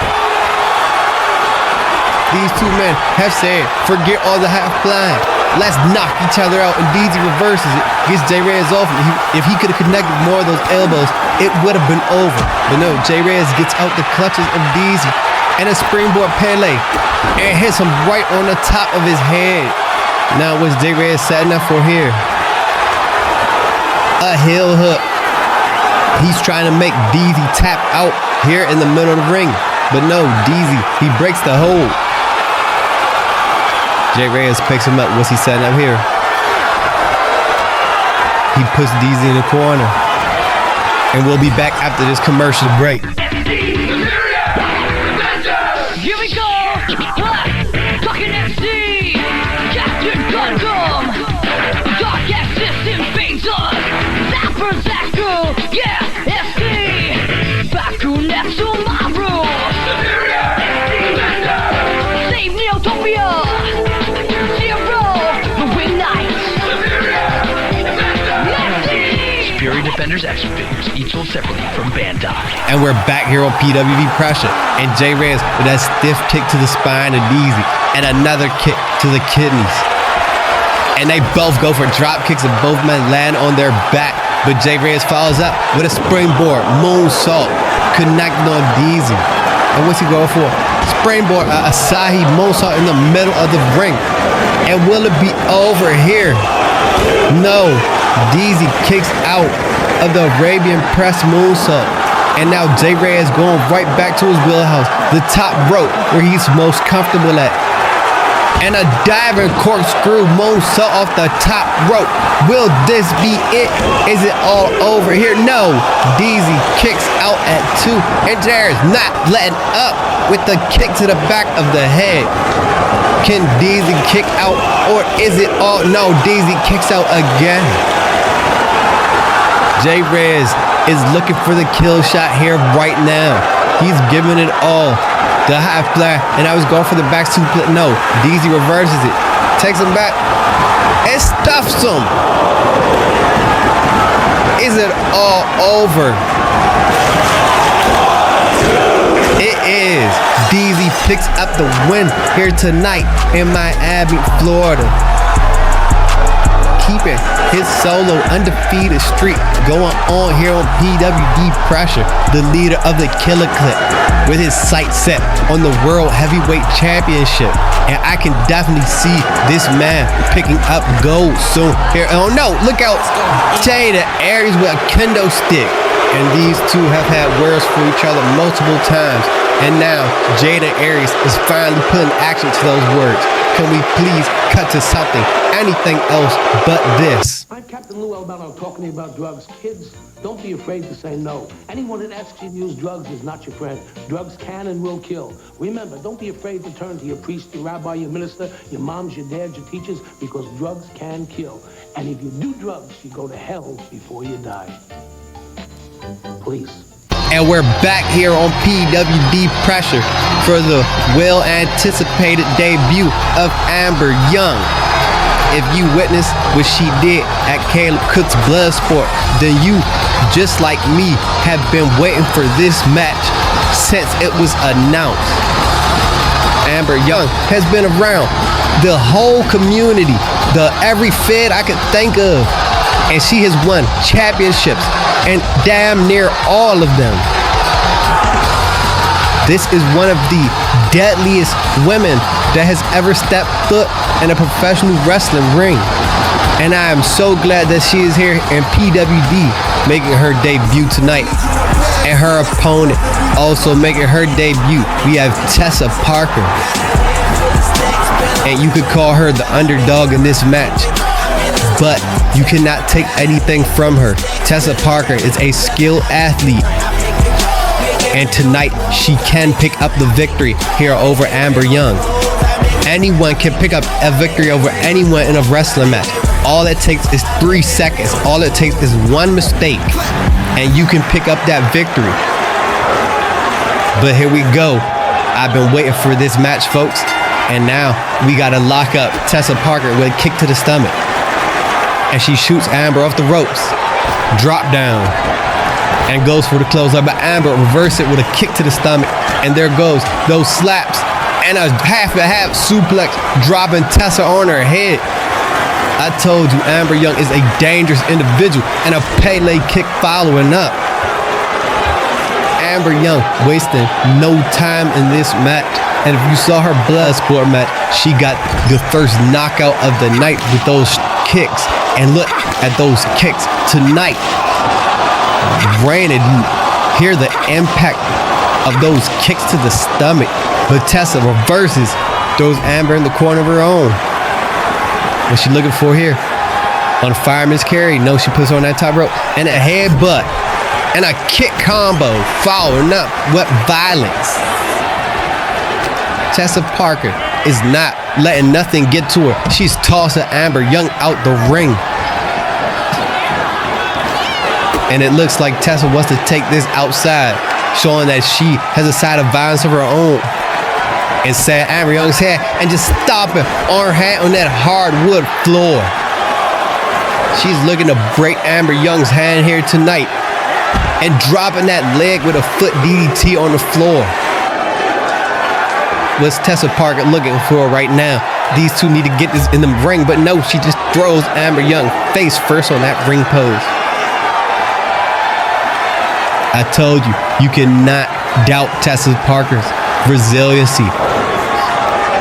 These two men have said, forget all the half flying. Let's knock each other out. And Deezy reverses it, gets Jay Reyes off. If he could have connected more of those elbows, it would have been over. But no, Jay Reyes gets out the clutches of Deezy and a springboard Pele and hits him right on the top of his head. Now what's Jay Reyes setting up for here? A heel hook. He's trying to make Deezy tap out here in the middle of the ring. But no, Deezy, he breaks the hold. Jay Reyes picks him up. What's he setting up here? He puts Deezy in the corner. And we'll be back after this commercial break. Here we go! Talking FC! Captain Gundam! Dark Axis invades us! Zapper Zaku! Yeah! FC! Baku Netsumaru! Save Neotopia! Zero! The Win Knight! Superior Defenders action figures, each sold separately from Bandai. And we're back here on PWD Pressure. And Jay Reyes with that stiff kick to the spine of Deezy and another kick to the kidneys. And they both go for drop kicks and both men land on their back. But Jay Reyes follows up with a springboard moonsault connecting on Deezy. And what's he going for? Springboard, Asahi moonsault in the middle of the ring. And will it be over here? No. Deezy kicks out of the Arabian press moonsault. And now Jay Reyes going right back to his wheelhouse, the top rope where he's most comfortable at. And a diving corkscrew moonsault off the top rope. Will this be it? Is it all over here? No. Deezy kicks out at 2. And Jay is not letting up with the kick to the back of the head. Can Deezy kick out, or is it all? No, Deezy kicks out again. Jay Reyes is looking for the kill shot here right now. He's giving it all. the high fly, and I was going for the back suplex. No, DZ reverses it, takes him back, and stuffs him. Is it all over? It is. DZ picks up the win here tonight in Miami, Florida. Keeping his solo undefeated streak going on here on Pwd Pressure, the leader of the Killer Clip, with his sights set on the World Heavyweight Championship. And I can definitely see this man picking up gold soon. Here, oh no, look out. Jada Aries with a kendo stick. And these two have had words for each other multiple times. And now Jada Aries is finally putting action to those words. Can we please cut to something, anything else but this? I'm Captain Lou Albano talking to you about drugs. Kids, don't be afraid to say no. Anyone that asks you to use drugs is not your friend. Drugs can and will kill. Remember, don't be afraid to turn to your priest, your rabbi, your minister, your moms, your dads, your teachers, because drugs can kill. And if you do drugs, you go to hell before you die. Please. And we're back here on Pwd Pressure for the well-anticipated debut of Amber Young. If you witnessed what she did at Caleb Cook's Bloodsport, then you, just like me, have been waiting for this match since it was announced. Amber Young has been around the whole community, every fed I could think of, and she has won championships, and damn near all of them. This is one of the deadliest women that has ever stepped foot in a professional wrestling ring. And I am so glad that she is here in Pwd making her debut tonight. And her opponent also making her debut. We have Tessa Parker. And you could call her the underdog in this match, but you cannot take anything from her. Tessa Parker is a skilled athlete, and tonight she can pick up the victory here over Amber Young. Anyone can pick up a victory over anyone in a wrestling match. All it takes is 3 seconds. All it takes is one mistake, and you can pick up that victory. But here we go. I've been waiting for this match, folks, and now we gotta lock up Tessa Parker with a kick to the stomach. And she shoots Amber off the ropes. Drop down. And goes for the clothesline. But Amber reverses it with a kick to the stomach. And there goes those slaps. And a half suplex, dropping Tessa on her head. I told you, Amber Young is a dangerous individual. And a Pele kick following up. Amber Young wasting no time in this match. And if you saw her Bloodsport match, she got the first knockout of the night with those kicks. And look at those kicks tonight. Granted, you hear the impact of those kicks to the stomach, but Tessa reverses, throws Amber in the corner of her own. What's she looking for here? On a fireman's carry? No, she puts her on that top rope. And a headbutt. And a kick combo following up with violence. Tessa Parker is not letting nothing get to her. She's tossing Amber Young out the ring. And it looks like Tessa wants to take this outside, showing that she has a side of violence of her own. And set Amber Young's head and just stop it on her head on that hardwood floor. She's looking to break Amber Young's hand here tonight and dropping that leg with a foot DDT on the floor. What's Tessa Parker looking for right now? These two need to get this in the ring, but no, she just throws Amber Young face first on that ring pose. I told you, you cannot doubt Tessa Parker's resiliency.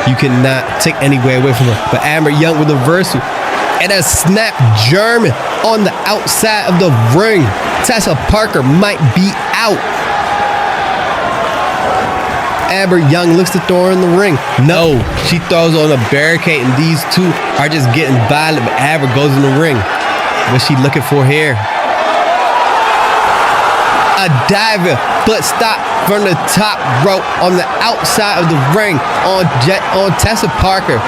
You cannot take any way away from her. But Amber Young with a reversal and a snap German on the outside of the ring. Tessa Parker might be out. Amber Young looks to throw her in the ring. No, she throws on a barricade, and these two are just getting violent, but Amber goes in the ring. What's she looking for here? A diving foot stop from the top rope on the outside of the ring on Tessa Parker.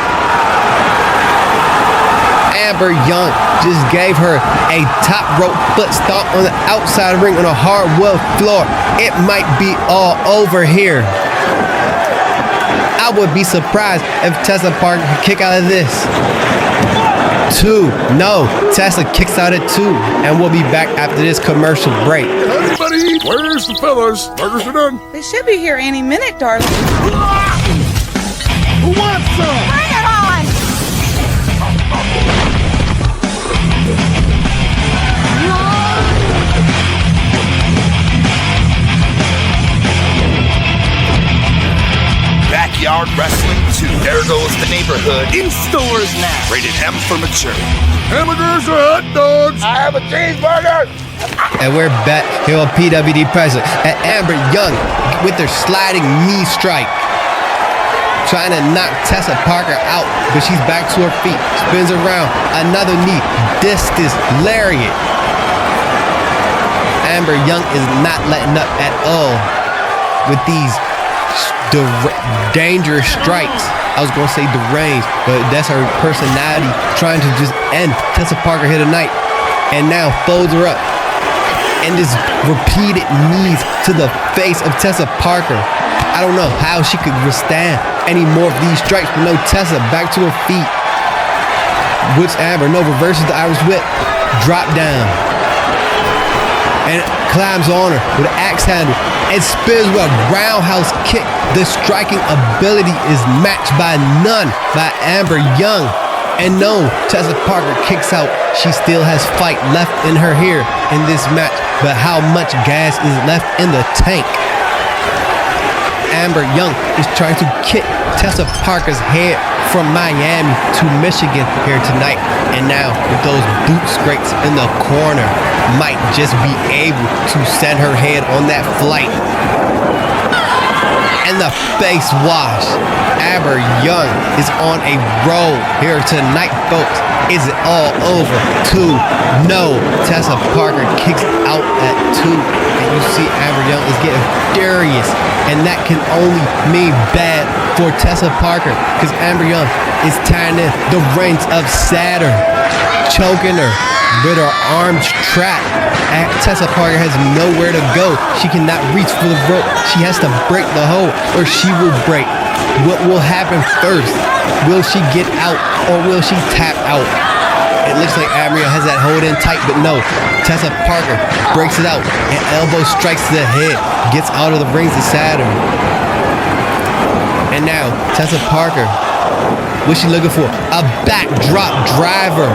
Amber Young just gave her a top rope foot stomp on the outside of the ring on a hardwood floor. It might be all over here. I would be surprised if Tessa Parker could kick out of this. 2. No, Tessa kicks out at 2. And we'll be back after this commercial break. Everybody, where's the fellas? Burgers are done. They should be here any minute, darling. Who wants some? Bring it on! Backyard Wrestling 2. There goes the neighborhood. In stores now. Rated M for mature. Hamburgers or hot dogs? I have a cheeseburger. And we're back here on PWD Pressure at Amber Young with her sliding knee strike. Trying to knock Tessa Parker out, but she's back to her feet. Spins around. Another knee. Discus lariat. Amber Young is not letting up at all with these dangerous strikes. I was going to say deranged, but that's her personality trying to just end Tessa Parker here tonight. And now folds her up. And just repeated knees to the face of Tessa Parker. I don't know how she could withstand any more of these strikes, but no, Tessa back to her feet. Which Amber, no, reverses the Irish whip. Drop down. And climbs on her with an axe handle and spins with a roundhouse kick. The striking ability is matched by none by Amber Young. And no, Tessa Parker kicks out. She still has fight left in her here in this match, but how much gas is left in the tank? Amber Young is trying to kick Tessa Parker's head from Miami to Michigan here tonight. And now with those boot scrapes in the corner, might just be able to send her head on that flight. And the face wash. Amber Young is on a roll here tonight, folks. Is it all over? 2. No. Tessa Parker kicks out at 2. And you see Amber Young is getting furious. And that can only mean bad for Tessa Parker, because Amber Young is tying in the reins of Saturn, choking her with her arms trapped. And Tessa Parker has nowhere to go. She cannot reach for the rope. She has to break the hold or she will break. What will happen first? Will she get out or will she tap out? It looks like Amber has that hold in tight, but no. Tessa Parker breaks it out and elbow strikes to the head. Gets out of the rings of Saturn. And now Tessa Parker, what's she looking for? A backdrop driver.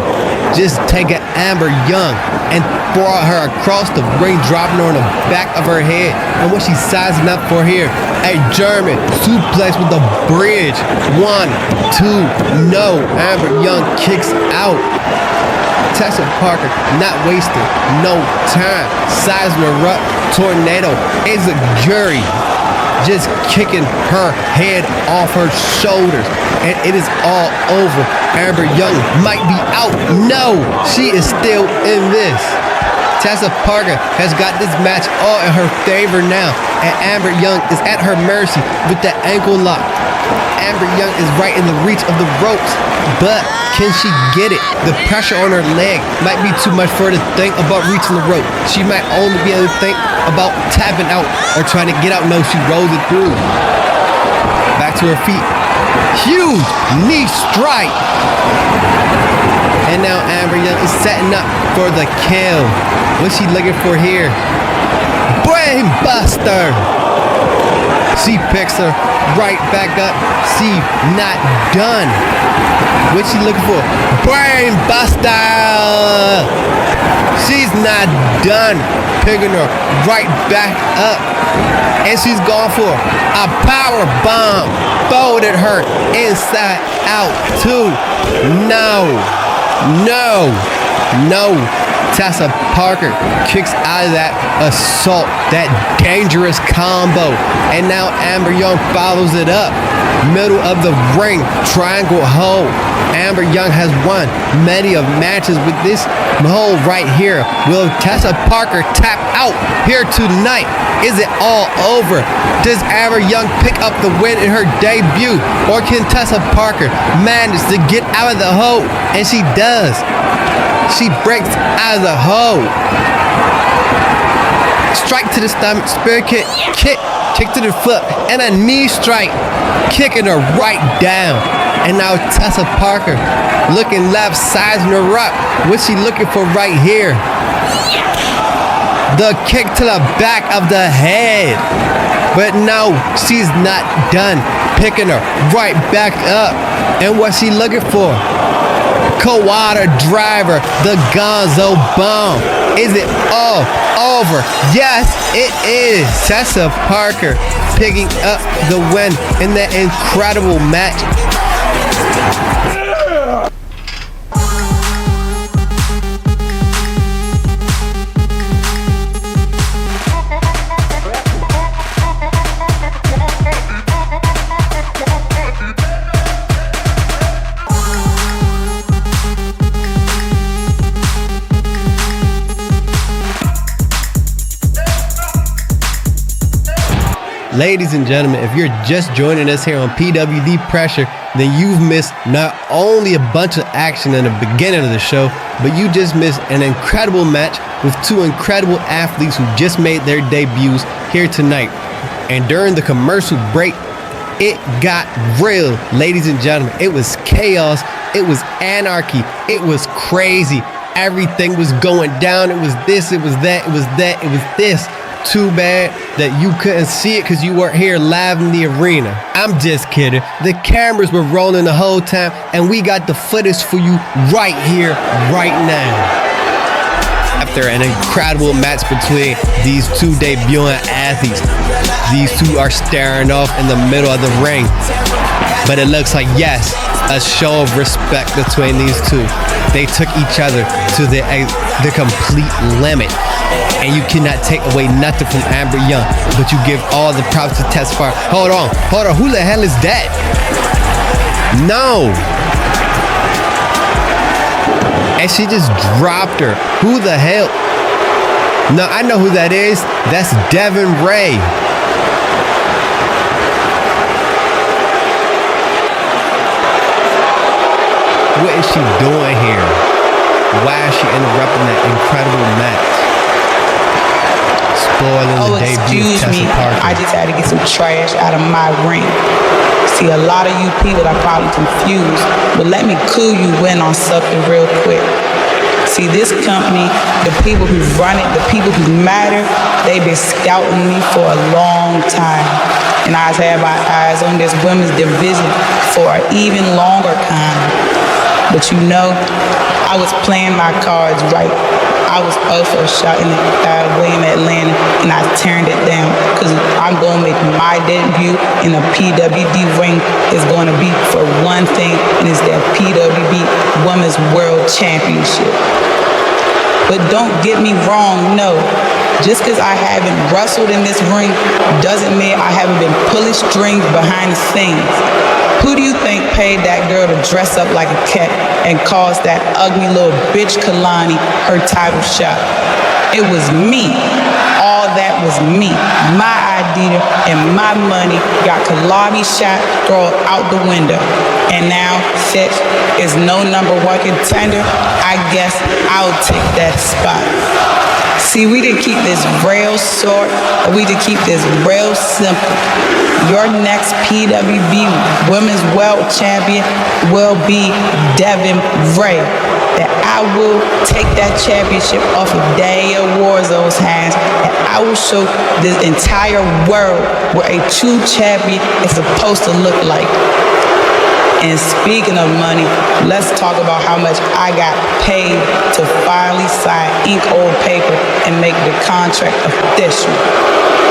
Just take an Amber Young and throw her across the ring, dropping her on the back of her head. And what she's sizing up for here, a German suplex with the bridge. 1, 2, no. Amber Young kicks out. Tessa Parker not wasting no time. Sizing her up. Tornado is a jury. Just kicking her head off her shoulders. And it is all over. Amber Young might be out. No, she is still in this. Tessa Parker has got this match all in her favor now. And Amber Young is at her mercy with that ankle lock. Amber Young is right in the reach of the ropes. But can she get it? The pressure on her leg might be too much for her to think about reaching the rope. She might only be able to think about tapping out or trying to get out. No, she rolls it through. Back to her feet. Huge knee strike. And now Amber Young is setting up for the kill. What's she looking for here? Brain buster. She picks her right back up. She not done. What's she looking for? Brain buster. She's not done. Picking her right back up. And she's going for a power bomb. Folded her inside out too. No. No. No. Tessa Parker kicks out of that assault, that dangerous combo. And now Amber Young follows it up. Middle of the ring, triangle hold. Amber Young has won many of matches with this hold right here. Will Tessa Parker tap out here tonight? Is it all over? Does Amber Young pick up the win in her debut? Or can Tessa Parker manage to get out of the hold? And she does. She breaks out of the hold. Strike to the stomach, spear kick, kick, kick to the foot, and a knee strike, kicking her right down. And now Tessa Parker looking left, sizing her up. What's she looking for right here? The kick to the back of the head. But no, she's not done. Picking her right back up. And what's she looking for? Kawada driver, the Gonzo bomb. Is it all over? Yes, it is. Tessa Parker picking up the win in that incredible match. Ladies and gentlemen, if you're just joining us here on PWD Pressure, then you've missed not only a bunch of action in the beginning of the show, but you just missed an incredible match with two incredible athletes who just made their debuts here tonight. And during the commercial break, it got real, ladies and gentlemen. It was chaos. It was anarchy. It was crazy. Everything was going down. It was this, it was that, it was that, it was this. Too bad that you couldn't see it because you weren't here live in the arena. I'm just kidding. The cameras were rolling the whole time, and we got the footage for you right here, right now. After an incredible match between these two debuting athletes, these two are staring off in the middle of the ring. But it looks like, yes, a show of respect between these two. They took each other to the complete limit. And you cannot take away nothing from Amber Young, but you give all the props to Tessa Parker. Hold on, who the hell is that? No. And she just dropped her. Who the hell? No, I know who that is. That's Devin Ray. What is she doing here? Why is she interrupting that incredible match? Oh, excuse me. I just had to get some trash out of my ring. See, a lot of you people are probably confused, but let me clue you in on something real quick. See, this company, the people who run it, the people who matter, they've been scouting me for a long time. And I've had my eyes on this women's division for an even longer time. But you know, I was playing my cards right. I was also shot in the way in Atlanta, and I turned it down because I'm going to make my debut in a PWD ring. It's going to be for one thing, and it's that PWD Women's World Championship. But don't get me wrong, no. Just because I haven't wrestled in this ring doesn't mean I haven't been pulling strings behind the scenes. Who do you think paid that girl to dress up like a cat and cause that ugly little bitch Kalani her title shot? It was me. All that was me. My idea and my money got Kalani shot thrown out the window. And now, since is no number one contender, I guess I'll take that spot. See, we didn't keep this real short, and we did keep this real simple. Your next PWB Women's World Champion will be Devin Ray. That I will take that championship off of Daniel Warzone's hands, and I will show this entire world what a true champion is supposed to look like. And speaking of money, let's talk about how much I got paid to finally sign ink on paper and make the contract official.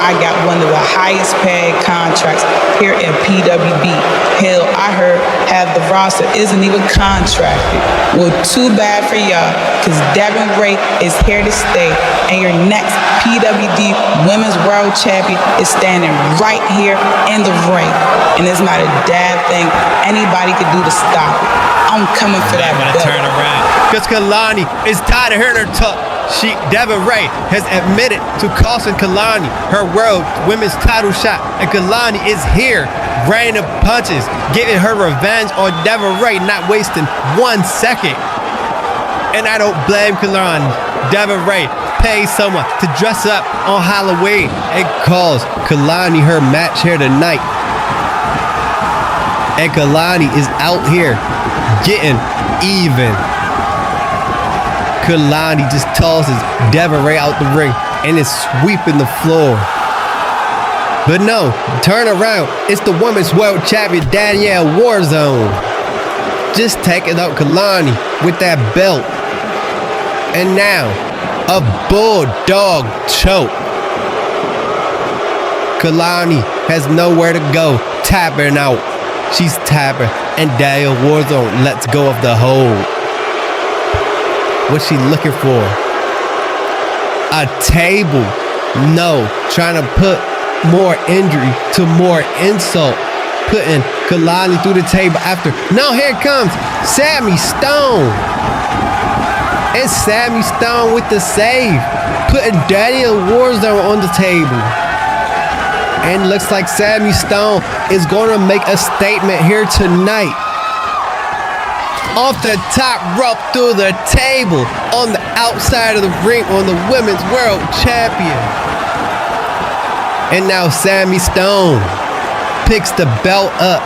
I got one of the highest paid contracts here in PWB. Hell, I heard half the roster isn't even contracted. Well, too bad for y'all, because Devin Ray is here to stay, and your next PWD Women's World Champion is standing right here in the ring. And it's not a damn thing anybody could do to stop it. I'm coming for that belt. Turn around. Because Kalani is tired of hearing her talk. Devin Ray has admitted to costing Kalani her world women's title shot. And Kalani is here, raining punches, getting her revenge on Devin Ray, not wasting 1 second. And I don't blame Kalani. Devin Ray pays someone to dress up on Halloween and calls Kalani her match here tonight. And Kalani is out here getting even. Kalani just tosses Devin Ray out the ring and is sweeping the floor. But no, turn around. It's the women's world champion Danielle Warzone. Just taking out Kalani with that belt. And now, a bulldog choke. Kalani has nowhere to go, tapping out. She's tapping, and Danielle Warzone lets go of the hold. What's she looking for? A table. No, trying to put more injury to more insult. Putting Kalani through the table after. Now here comes Sammy Stone. It's Sammy Stone with the save. Putting Danielle Warzone on the table. And looks like Sammy Stone is going to make a statement here tonight. Off the top rope through the table on the outside of the ring on the Women's World Champion. And now Sammy Stone picks the belt up.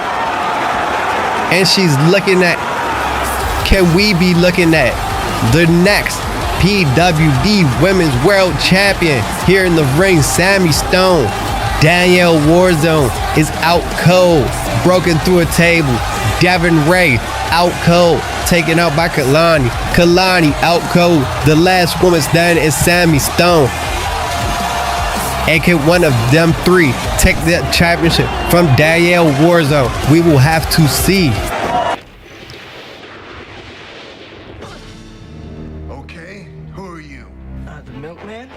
And she's looking at, can we be looking at the next PWD Women's World Champion here in the ring? Sammy Stone. Danielle Warzone is out cold, broken through a table. Devin Ray out cold, taken out by Kalani. Kalani out cold. The last woman standing is Sammy Stone. And can one of them three take the championship from Danielle Warzone? We will have to see. Okay, who are you? The milkman?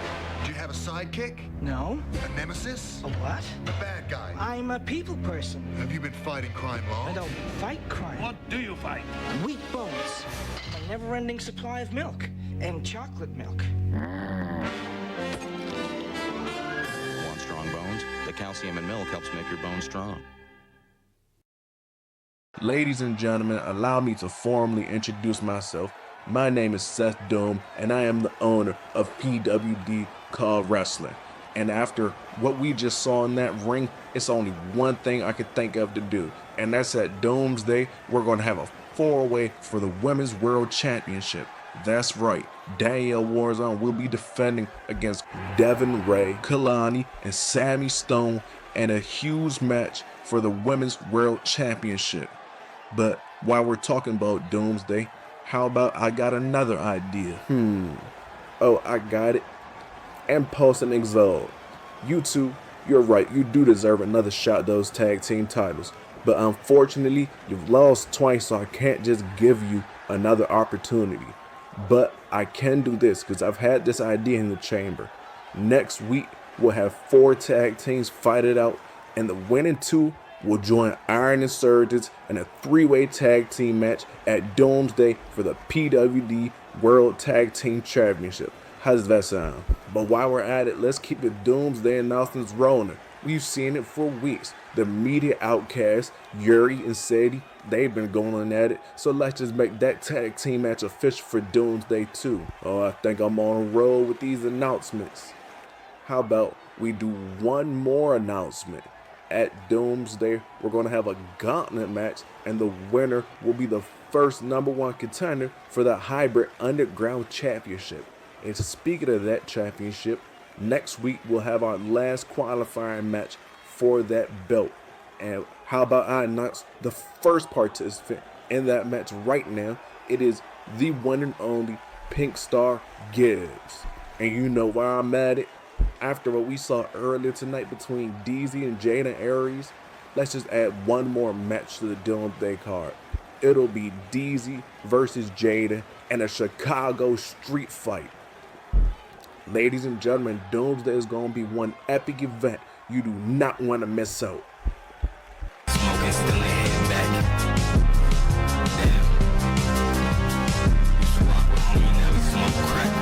Do you have a sidekick? No. A nemesis? A what? A bad guy? I'm a people person. Have you been fighting crime long? I don't fight crime. What do you fight? Weak bones. A never-ending supply of milk. And chocolate milk. Want strong bones? The calcium in milk helps make your bones strong. Ladies and gentlemen, allow me to formally introduce myself. My name is Seth Doom, and I am the owner of PWD Called Wrestling. And after what we just saw in that ring, it's only one thing I could think of to do. And that's at Doomsday, we're going to have a 4-way for the Women's World Championship. That's right, Danielle Warzone will be defending against Devin Ray, Kalani, and Sammy Stone in a huge match for the Women's World Championship. But while we're talking about Doomsday, how about I got another idea? Oh, I got it. And Post and Exalt. You two, you're right, you do deserve another shot at those tag team titles. But unfortunately, you've lost twice, so I can't just give you another opportunity. But I can do this, because I've had this idea in the chamber. Next week, we'll have 4 tag teams fight it out, and the winning 2 will join Iron Insurgents in a 3-way tag team match at Doomsday for the PWD World Tag Team Championship. How does that sound? But while we're at it, let's keep the Doomsday announcements rolling. We've seen it for weeks. The media outcasts, Yuri and Sadie, they've been going at it. So let's just make that tag team match official for Doomsday too. Oh, I think I'm on a roll with these announcements. How about we do one more announcement? At Doomsday, we're going to have a gauntlet match, and the winner will be the first #1 contender for the Hybrid Underground Championship. And speaking of that championship, next week we'll have our last qualifying match for that belt. And how about I announce the first participant in that match right now? It is the one and only Pink Star Gibbs. And you know why I'm at it? After what we saw earlier tonight between DZ and Jada Aries, let's just add one more match to the Doomsday card. It'll be DZ versus Jada in a Chicago street fight. Ladies and gentlemen, Doomsday is going to be one epic event you do not want to miss out. Smoking still in head back. Damn. Used to rock with homie, now we smoke crack. I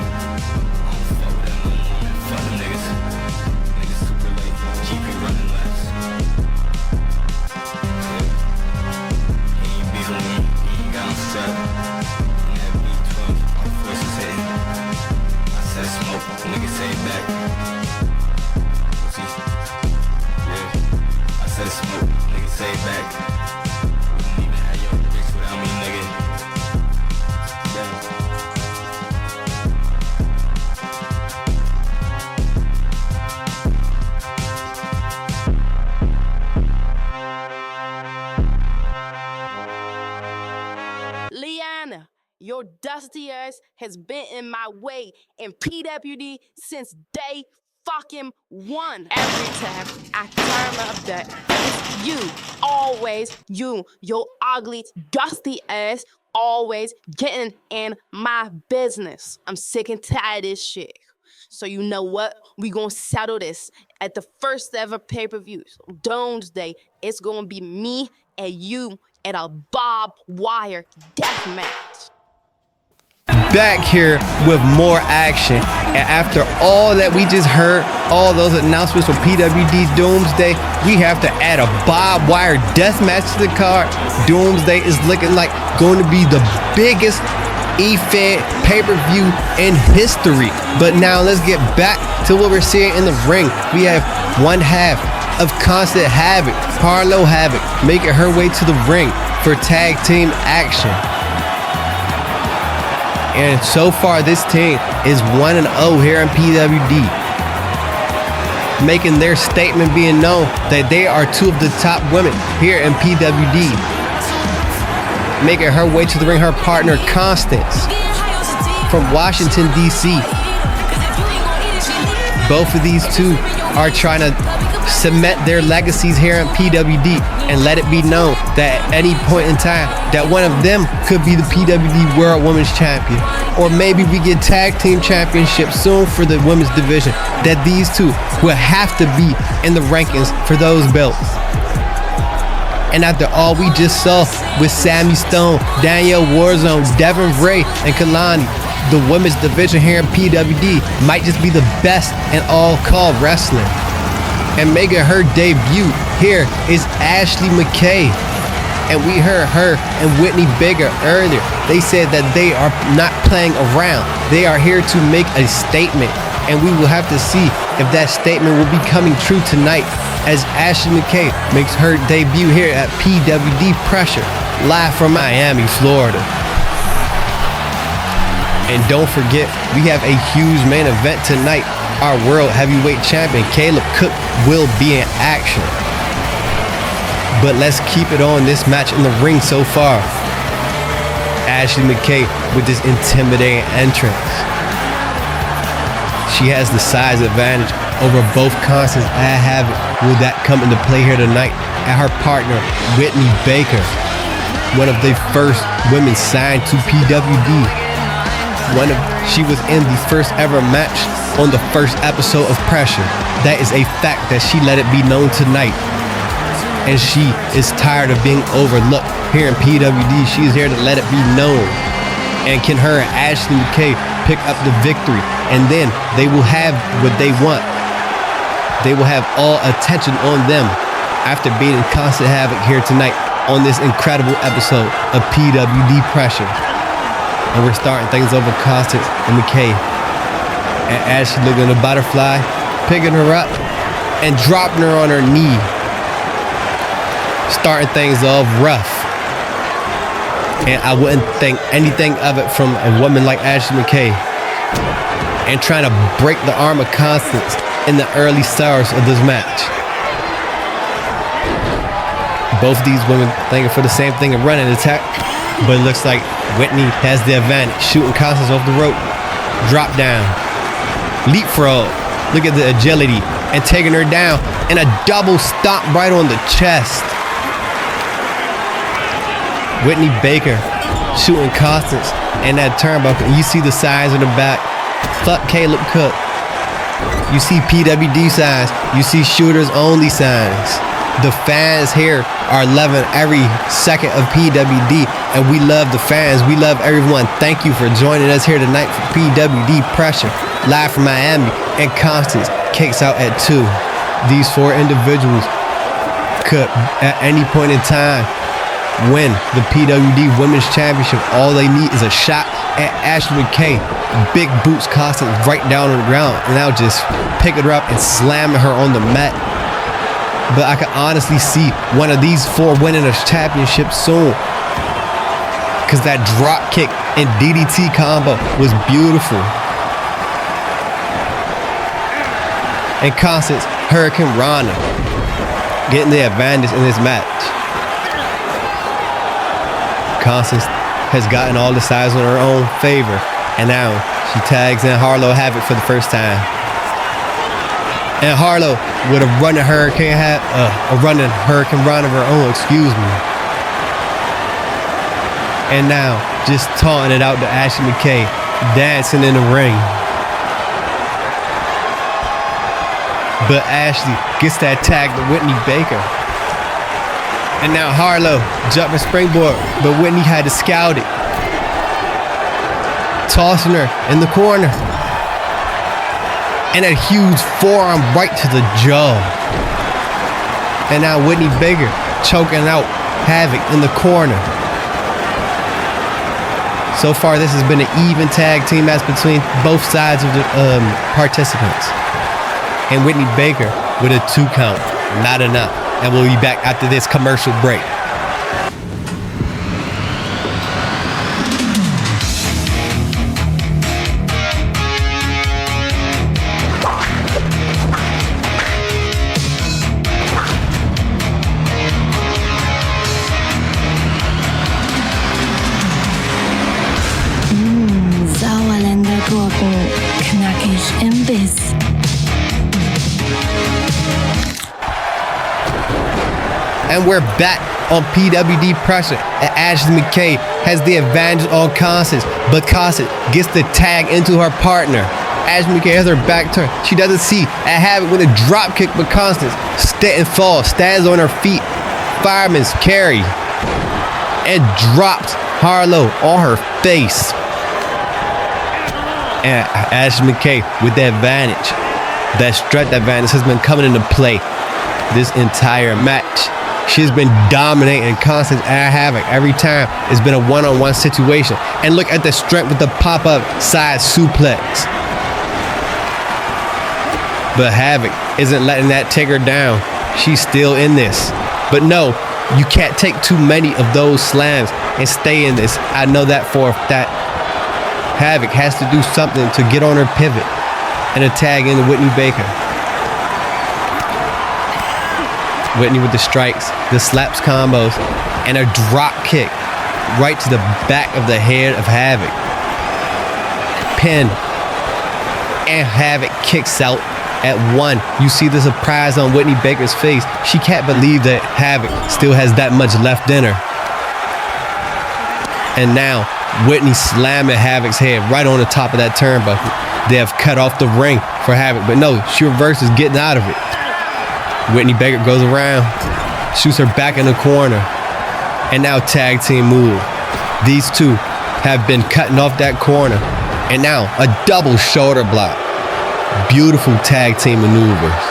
don't fuck with that no more, man. Fuck them niggas. Niggas super late. GP running laps. Yeah. He ain't beat on me. He ain't got on strap. And that B12, all the forces hitting. I said smoke, nigga. Diana, your dusty ass has been in my way in PWD since day fucking one. Every time I turn up that, it's you, always you, your ugly, dusty ass, always getting in my business. I'm sick and tired of this shit. So you know what? We gonna settle this at the first ever pay-per-view. Doomsday, it's gonna be me and you at a barbed wire death match. Back here with more action. And after all that we just heard, all those announcements from PWD Doomsday, we have to add a barbed wire death match to the card. Doomsday is looking like going to be the biggest E-Fed pay-per-view in history. But now let's get back to what we're seeing in the ring. We have one half of Constant Havoc, Harlow Havoc, making her way to the ring for tag team action. And so far, this team is 1-0 here in PWD, making their statement being known that they are two of the top women here in PWD. Making her way to the ring, her partner Constance from Washington, D.C. Both of these two are trying to cement their legacies here in PWD and let it be known that at any point in time that one of them could be the PWD World Women's Champion, or maybe we get tag team championships soon for the women's division, that these two will have to be in the rankings for those belts. And after all we just saw with Sammy Stone, Danielle Warzone, Devin Ray, and Kalani, the women's division here in PWD might just be the best in all called wrestling. And making her debut here is Ashley McKay. And we heard her and Whitney Baker earlier. They said that they are not playing around. They are here to make a statement. And we will have to see if that statement will be coming true tonight as Ashley McKay makes her debut here at Pwd Pressure, live from Miami, Florida. And don't forget, we have a huge main event tonight. Our World Heavyweight Champion, Caleb Cook, will be in action. But let's keep it on this match in the ring so far. Ashley McKay with this intimidating entrance. She has the size advantage over both Constance and Havoc. Will that come into play here tonight? And her partner, Whitney Baker, one of the first women signed to PWD. She was in the first ever match on the first episode of Pressure. That is a fact that she let it be known tonight. And she is tired of being overlooked here in PWD. She is here to let it be known. And can her and Ashley McKay pick up the victory? And then they will have what they want. They will have all attention on them after being in constant havoc here tonight on this incredible episode of PWD Pressure. And we're starting things over Constance and McKay. And Ashley looking at a butterfly, picking her up and dropping her on her knee. Starting things off rough. And I wouldn't think anything of it from a woman like Ashley McKay. And trying to break the arm of Constance in the early stars of this match. Both these women thinking for the same thing and running attack. But it looks like Whitney has the advantage, shooting Constance off the rope. Drop down. Leapfrog. Look at the agility. And taking her down. And a double stomp right on the chest. Whitney Baker shooting Constance in that turnbuckle. You see the signs in the back. Fuck Caleb Cook. You see PWD signs. You see shooters only signs. The fans here are loving every second of PWD, and we love the fans. We love everyone. Thank you for joining us here tonight for PWD Pressure, live from Miami, and Constance kicks out at 2. These 4 individuals could, at any point in time, win the PWD Women's Championship. All they need is a shot at Ashley McKay. Big boots Constance right down on the ground, and now just picking her up and slamming her on the mat. But I can honestly see one of these 4 winning a championship soon. Because that drop kick and DDT combo was beautiful. And Constance, Hurricane Rana, getting the advantage in this match. Constance has gotten all the sides in her own favor. And now she tags in Harlow Havoc for the first time. And Harlow with a running Hurricane Run of her own, excuse me. And now just taunting it out to Ashley McKay, dancing in the ring. But Ashley gets that tag to Whitney Baker. And now Harlow jumping springboard, but Whitney had to scout it. Tossing her in the corner. And a huge forearm right to the jaw. And now Whitney Baker choking out Havoc in the corner. So far, this has been an even tag team match between both sides of the participants. And Whitney Baker with a 2 count, not enough. And we'll be back after this commercial break. Sauerländer Gurken, knackig im Biss. And we're back on PWD Pressure, and Ashley McKay has the advantage on Constance, but Constance gets the tag into her partner. Ashley McKay has her back turned. She doesn't see a Havoc with a drop kick, but Constance stands on her feet, fireman's carry, and drops Harlow on her face. And Ashley McKay with the advantage. That strength advantage has been coming into play this entire match. She's been dominating Constance and Havoc every time. It's been a one-on-one situation. And look at the strength with the pop-up side suplex. But Havoc isn't letting that take her down. She's still in this. But no, you can't take too many of those slams and stay in this. I know that for that. Havoc has to do something to get on her pivot and a tag into Whitney Baker. Whitney with the strikes, the slaps combos, and a drop kick right to the back of the head of Havoc. Pin. And Havoc kicks out at 1. You see the surprise on Whitney Baker's face. She can't believe that Havoc still has that much left in her. And now Whitney slamming Havoc's head right on the top of that turnbuckle. They have cut off the ring for Havoc, but no, she reverses getting out of it. Whitney Baker goes around, shoots her back in the corner, and now tag team move. These two have been cutting off that corner, and now a double shoulder block. Beautiful tag team maneuvers.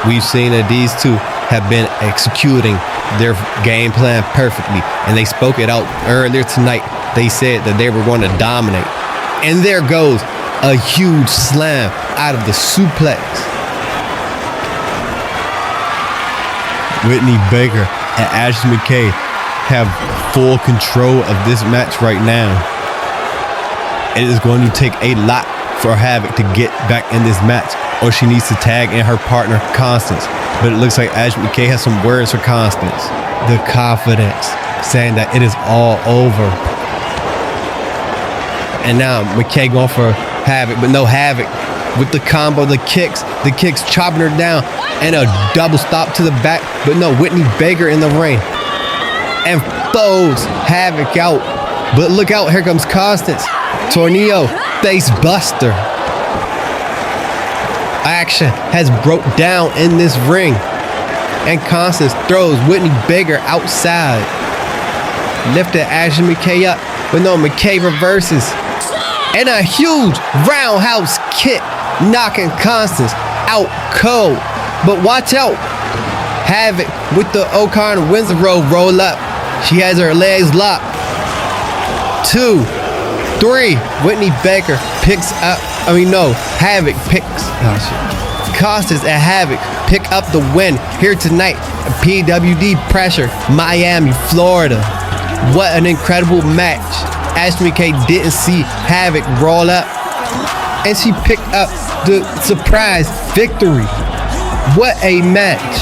We've seen that these two have been executing their game plan perfectly, and they spoke it out earlier tonight. They said that they were going to dominate. And there goes a huge slam out of the suplex. Whitney Baker and Ashley McKay have full control of this match right now. It is going to take a lot for Havoc to get back in this match, or she needs to tag in her partner, Constance. But it looks like Ashley McKay has some words for Constance. The confidence, saying that it is all over. And now McKay going for Havoc, but no Havoc with the combo, the kicks chopping her down, and a double stop to the back, but no, Whitney Baker in the ring and folds Havoc out. But look out, here comes Constance. Tornado, face buster. Action has broke down in this ring, and Constance throws Whitney Baker outside. Lifted Ashley McKay up, but no, McKay reverses. And a huge roundhouse kick, knocking Constance out cold. But watch out. Havoc with the O'Connor Windsor roll up. She has her legs locked. 2, 3. Whitney Baker picks up. Havoc picks. Constance and Havoc pick up the win here tonight at PWD Pressure, Miami, Florida. What an incredible match. Ashley McKay didn't see Havoc roll up, and she picked up the surprise victory. What a match.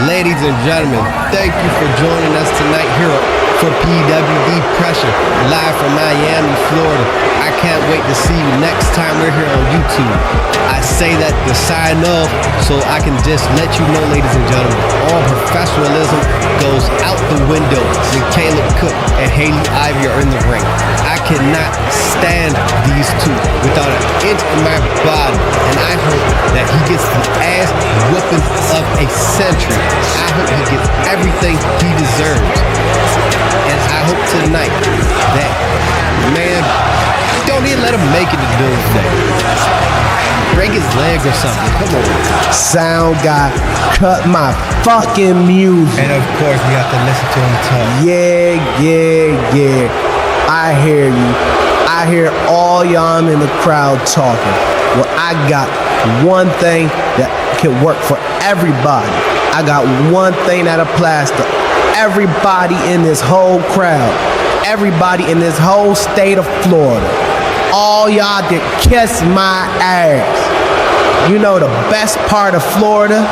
Ladies and gentlemen, thank you for joining us tonight here for Pwd Pressure, live from Miami, Florida. I can't wait to see you next time we're here on YouTube. I say that to sign off so I can just let you know, ladies and gentlemen, all professionalism goes out the window when Caleb Cook and Haley Ivy are in the ring. I cannot stand these two without an inch in my body, and I hope that he gets the ass whooping of a century. I hope he gets everything he deserves. And I hope tonight that, man, don't even let him make it to Doomsday. Break his leg or something. Come on. Sound guy, cut my fucking music. And of course, we have to listen to him talk. Yeah. I hear you. I hear all y'all in the crowd talking. Well, I got one thing that can work for everybody. I got one thing that applies to everybody in this whole crowd. Everybody in this whole state of Florida. All y'all that kiss my ass. You know the best part of Florida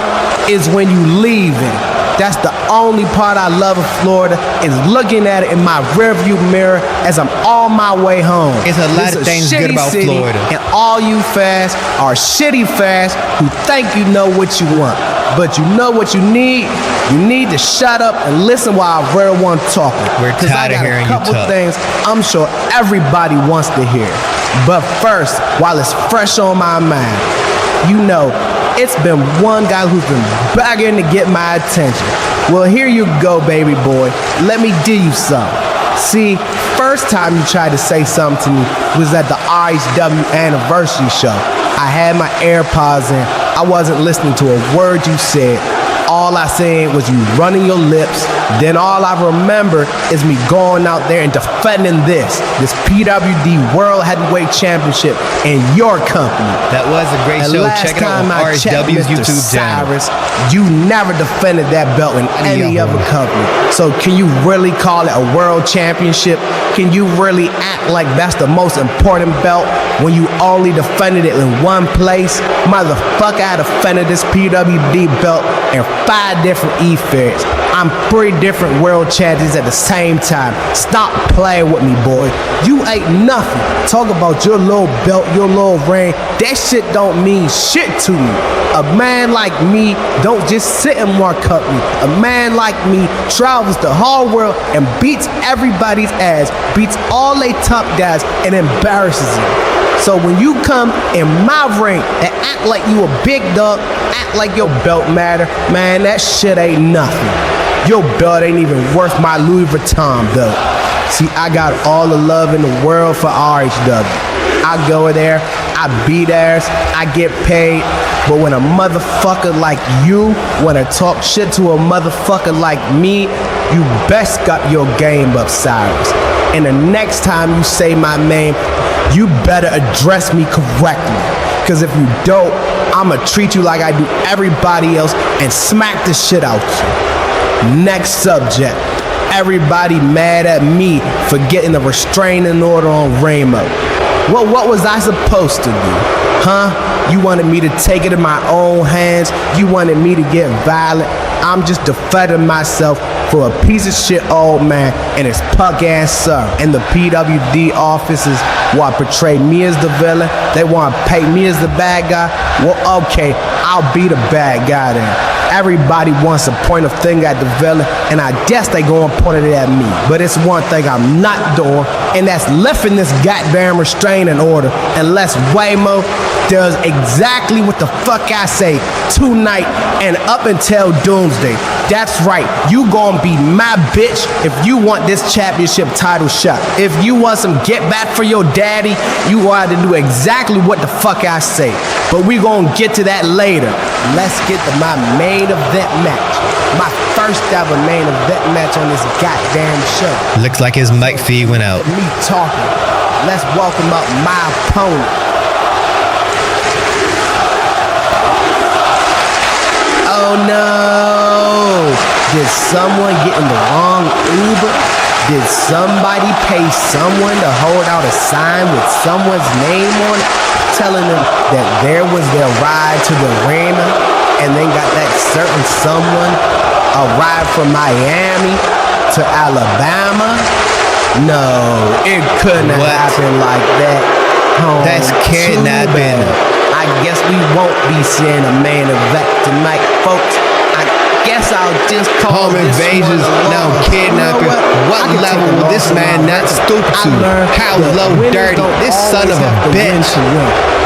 is when you leaving. That's the only part I love of Florida, is looking at it in my rearview mirror as I'm on my way home. It's a lot of things good about Florida. And all you fast are shitty fast who think you know what you want. But you know what you need? You need to shut up and listen while I really want talking. We're tired of hearing you talk. Because I got a couple things I'm sure everybody wants to hear. But first, while it's fresh on my mind, you know, it's been one guy who's been begging to get my attention. Well, here you go, baby boy. Let me do you some. See, first time you tried to say something to me was at the RHW anniversary show. I had my AirPods in. I wasn't listening to a word you said. All I said was you running your lips. Then all I remember is me going out there and defending this PWD World Heavyweight Championship in your company. That was a great show. Check it out on RHW's YouTube channel. You never defended that belt in any other company. So can you really call it a world championship? Can you really act like that's the most important belt when you only defended it in one place? Motherfucker, I defended this PWD belt in 5 different E-fairs. I'm 3 different world champions at the same time. Stop playing with me, boy. You ain't nothing. Talk about your little belt, your little ring. That shit don't mean shit to me. A man like me don't just sit in one company. A man like me travels the whole world and beats everybody's ass, beats all they top guys and embarrasses them. So when you come in my ring and act like you a big dog, act like your belt matter, man, that shit ain't nothing. Your belt ain't even worth my Louis Vuitton belt. See, I got all the love in the world for RHW. I go there, I beat ass, I get paid. But when a motherfucker like you wanna talk shit to a motherfucker like me, you best got your game up, Cyrus. And the next time you say my name, you better address me correctly. Cause if you don't, I'ma treat you like I do everybody else and smack the shit out you. Next subject. Everybody mad at me for getting a restraining order on Ramo. Well, what was I supposed to do? Huh? You wanted me to take it in my own hands? You wanted me to get violent? I'm just defending myself for a piece of shit old man and his punk ass son. And the PWD officers want to portray me as the villain. They want to paint me as the bad guy. Well, okay, I'll be the bad guy then. Everybody wants to point a finger at the villain, and I guess they gonna point it at me. But it's one thing I'm not doing, and that's lifting this goddamn restraining order unless Waymo does exactly what the fuck I say tonight and up until Doomsday. That's right, you gonna be my bitch if you want this championship title shot. If you want some get back for your daddy, you got to do exactly what the fuck I say. But we gonna get to that later. Let's get to my main event match. My first ever main event match on this goddamn show. Looks like his mic feed went out. Me talking. Let's welcome up my opponent. Oh no! Did someone get in the wrong Uber? Did somebody pay someone to hold out a sign with someone's name on it, telling them that there was their ride to the arena? and then got that certain someone arrive from Miami to Alabama? No, it couldn't have happened like that. That's kidnapping. I guess we won't be seeing a main event tonight, folks. I guess I'll just call home invasions, now kidnapping. What level will this man not stoop to? How low dirty? This son of a bitch.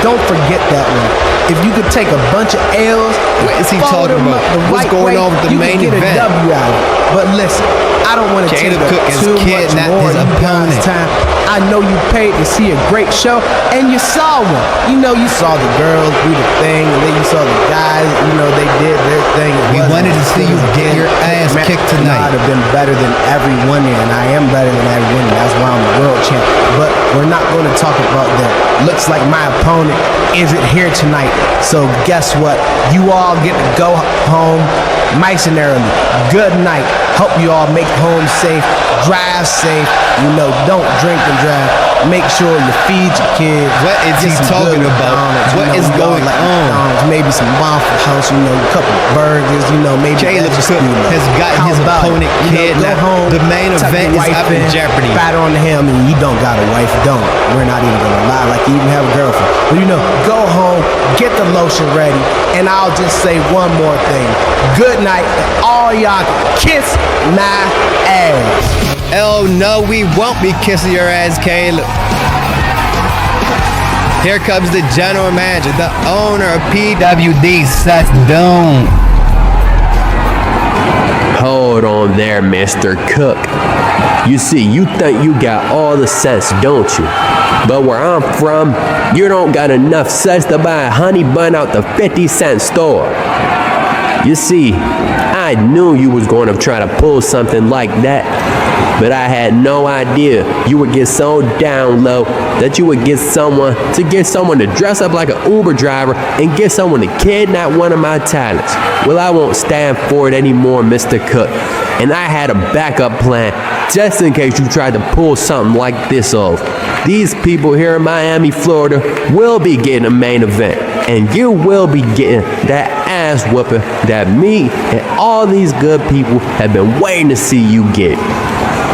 Don't forget that one. If you could take a bunch of L's, what is he talking about? What's going on with the main event? You can get a W out of it. But listen, I don't want to take up too much more of you guys' time. I know you paid to see a great show, and you saw one. You know, you saw the girls do the thing, and then you saw the guys, you know, they did their thing. We wanted to see you get your ass kicked tonight. I'd have been better than everyone there, and I am better than everyone, and that's why I'm the world champ. But we're not going to talk about that. Looks like my opponent isn't here tonight. So guess what? You all get to go home nice and early. Good night. Hope you all make home safe. Drive safe. You know, don't drink and drive. Make sure you feed your kids. What is he talking about? What is going on? Maybe some Waffle House, you know, a couple of burgers, you know, maybe Caleb Cook has gotten his opponent kidnapped. The main event is up in jeopardy. Pat on the helmet, and you don't got a wife, don't. We're not even gonna lie like you even have a girlfriend. But you know, go home, get the lotion ready, and I'll just say one more thing. Good night, and all y'all kiss my ass. Oh no, we won't be kissing your ass, Caleb. Here comes the general manager, the owner of PWD, Seth Doom. Hold on there, Mr. Cook. You see, you think you got all the sense, don't you? But where I'm from, you don't got enough sense to buy a honey bun out the 50-cent store. You see, I knew you was going to try to pull something like that. But I had no idea you would get so down low that you would get someone to dress up like an Uber driver and get someone to kidnap one of my talents. Well, I won't stand for it anymore, Mr. Cook. And I had a backup plan just in case you tried to pull something like this off. These people here in Miami, Florida will be getting a main event. And you will be getting that ass whooping that me and all these good people have been waiting to see you get.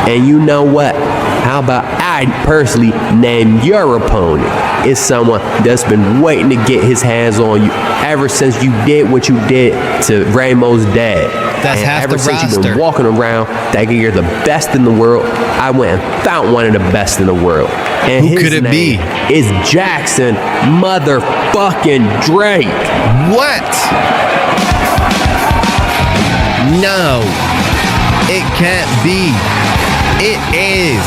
And you know what? How about I personally name your opponent? It's someone that's been waiting to get his hands on you ever since you did what you did to Ramo's dad. That's and half ever the since roster. You've been walking around thinking you're the best in the world, I went and found one of the best in the world. And who his could it name be? Is Jackson motherfucking Drake. What? No, it can't be. It is.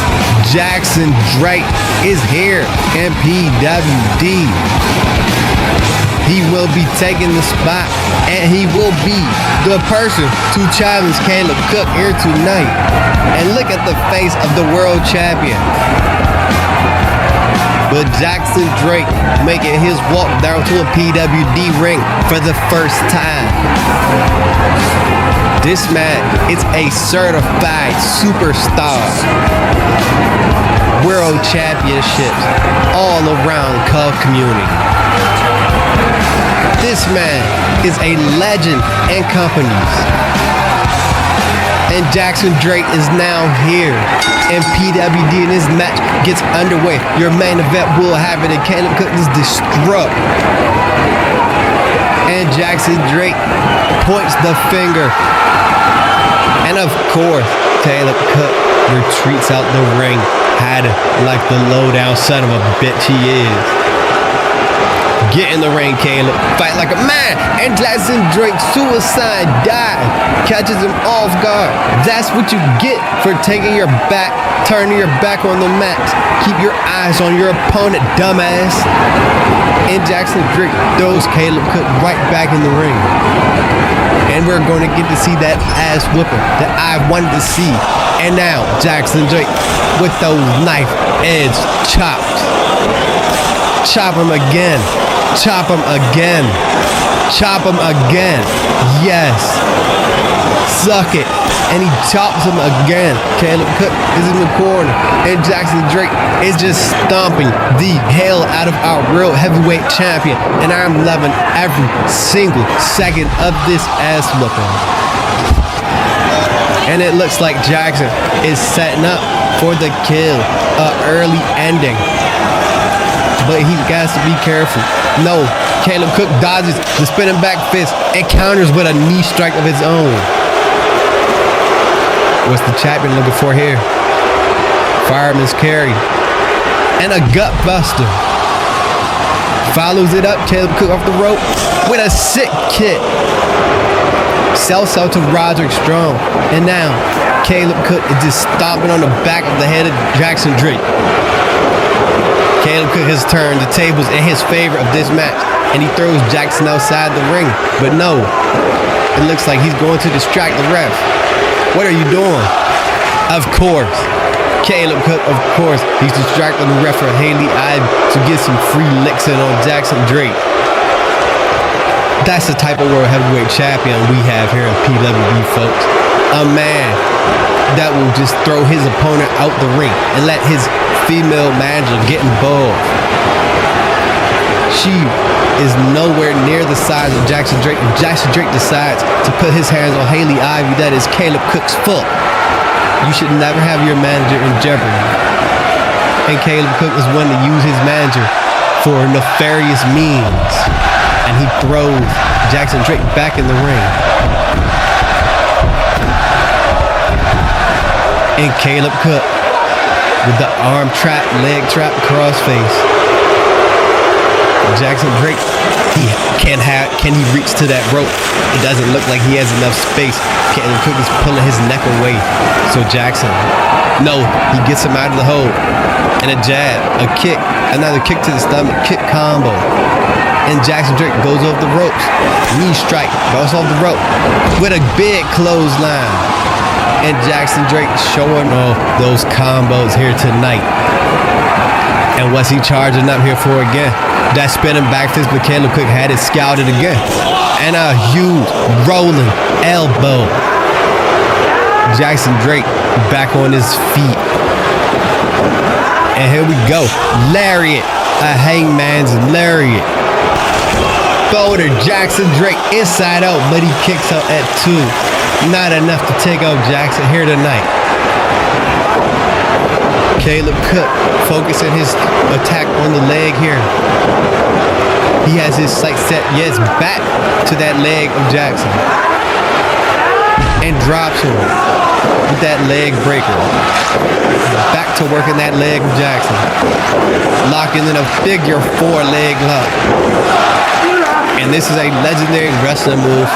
Jackson Drake is here in PWD. He will be taking the spot, and he will be the person to challenge Caleb Cook here tonight. And look at the face of the world champion. But Jackson Drake making his walk down to a PWD ring for the first time. This man is a certified superstar. World championships all around the Cub community. This man is a legend in companies. And Jackson Drake is now here in PWD, and this match gets underway. Your main event will happen, and Caleb Cook is destruct. And Jackson Drake points the finger. And of course, Caleb Cook retreats out the ring, hiding like the low-down son of a bitch he is. Get in the ring, Caleb. Fight like a man. And Jackson Drake suicide dive. Catches him off guard. That's what you get for turning your back on the match. Keep your eyes on your opponent, dumbass. And Jackson Drake throws Caleb Cook right back in the ring. And we're going to get to see that ass whooping that I wanted to see. And now, Jackson Drake with those knife edge chops. Chop him again. Chop him again. Chop him again. Yes. suck it. And he chops him again. Caleb Cook is in the corner. And Jackson Drake is just stomping the hell out of our real heavyweight champion. And I'm loving every single second of this ass whooping. And it looks like Jackson is setting up for the kill. Early ending. But he has to be careful. No, Caleb Cook dodges the spinning back fist and counters with a knee strike of his own. What's the champion looking for here? Fireman's carry. And a gut buster. Follows it up, Caleb Cook off the rope with a sick kick. Sells out to Roderick Strong. And now, Caleb Cook is just stomping on the back of the head of Jackson Drake. Caleb Cook has turned the tables in his favor of this match, and he throws Jackson outside the ring. But no, it looks like he's going to distract the ref. What are you doing? Of course. Caleb Cook, of course, he's distracting the ref for Haley Ivy to get some free licks in on Jackson Drake. That's the type of world heavyweight champion we have here in PWB, folks. A man that will just throw his opponent out the ring and let his female manager get involved. She is nowhere near the size of Jackson Drake. If Jackson Drake decides to put his hands on Haley Ivy, that is Caleb Cook's foot. You should never have your manager in jeopardy. And Caleb Cook is one to use his manager for nefarious means. And he throws Jackson Drake back in the ring. And Caleb Cook with the arm trap, leg trap, crossface. Jackson Drake, can he reach to that rope? It doesn't look like he has enough space. Caleb Cook is pulling his neck away. So Jackson, no, he gets him out of the hole. And a jab, a kick, another kick to the stomach, kick combo. And Jackson Drake goes off the ropes. Knee strike, goes off the rope with a big clothesline. And Jackson Drake showing off those combos here tonight. And what's he charging up here for again? That spinning back fist, but Caleb Cook had it scouted again. And a huge rolling elbow. Jackson Drake back on his feet. And here we go. Lariat. A hangman's lariat. Boulder Jackson Drake inside out, but he kicks out at 2. Not enough to take out Jackson here tonight. Caleb Cook focusing his attack on the leg here. He has his sight set, yes, back to that leg of Jackson. And drops him with that leg breaker. Back to working that leg of Jackson. Locking in a figure 4 leg lock. And this is a legendary wrestling move.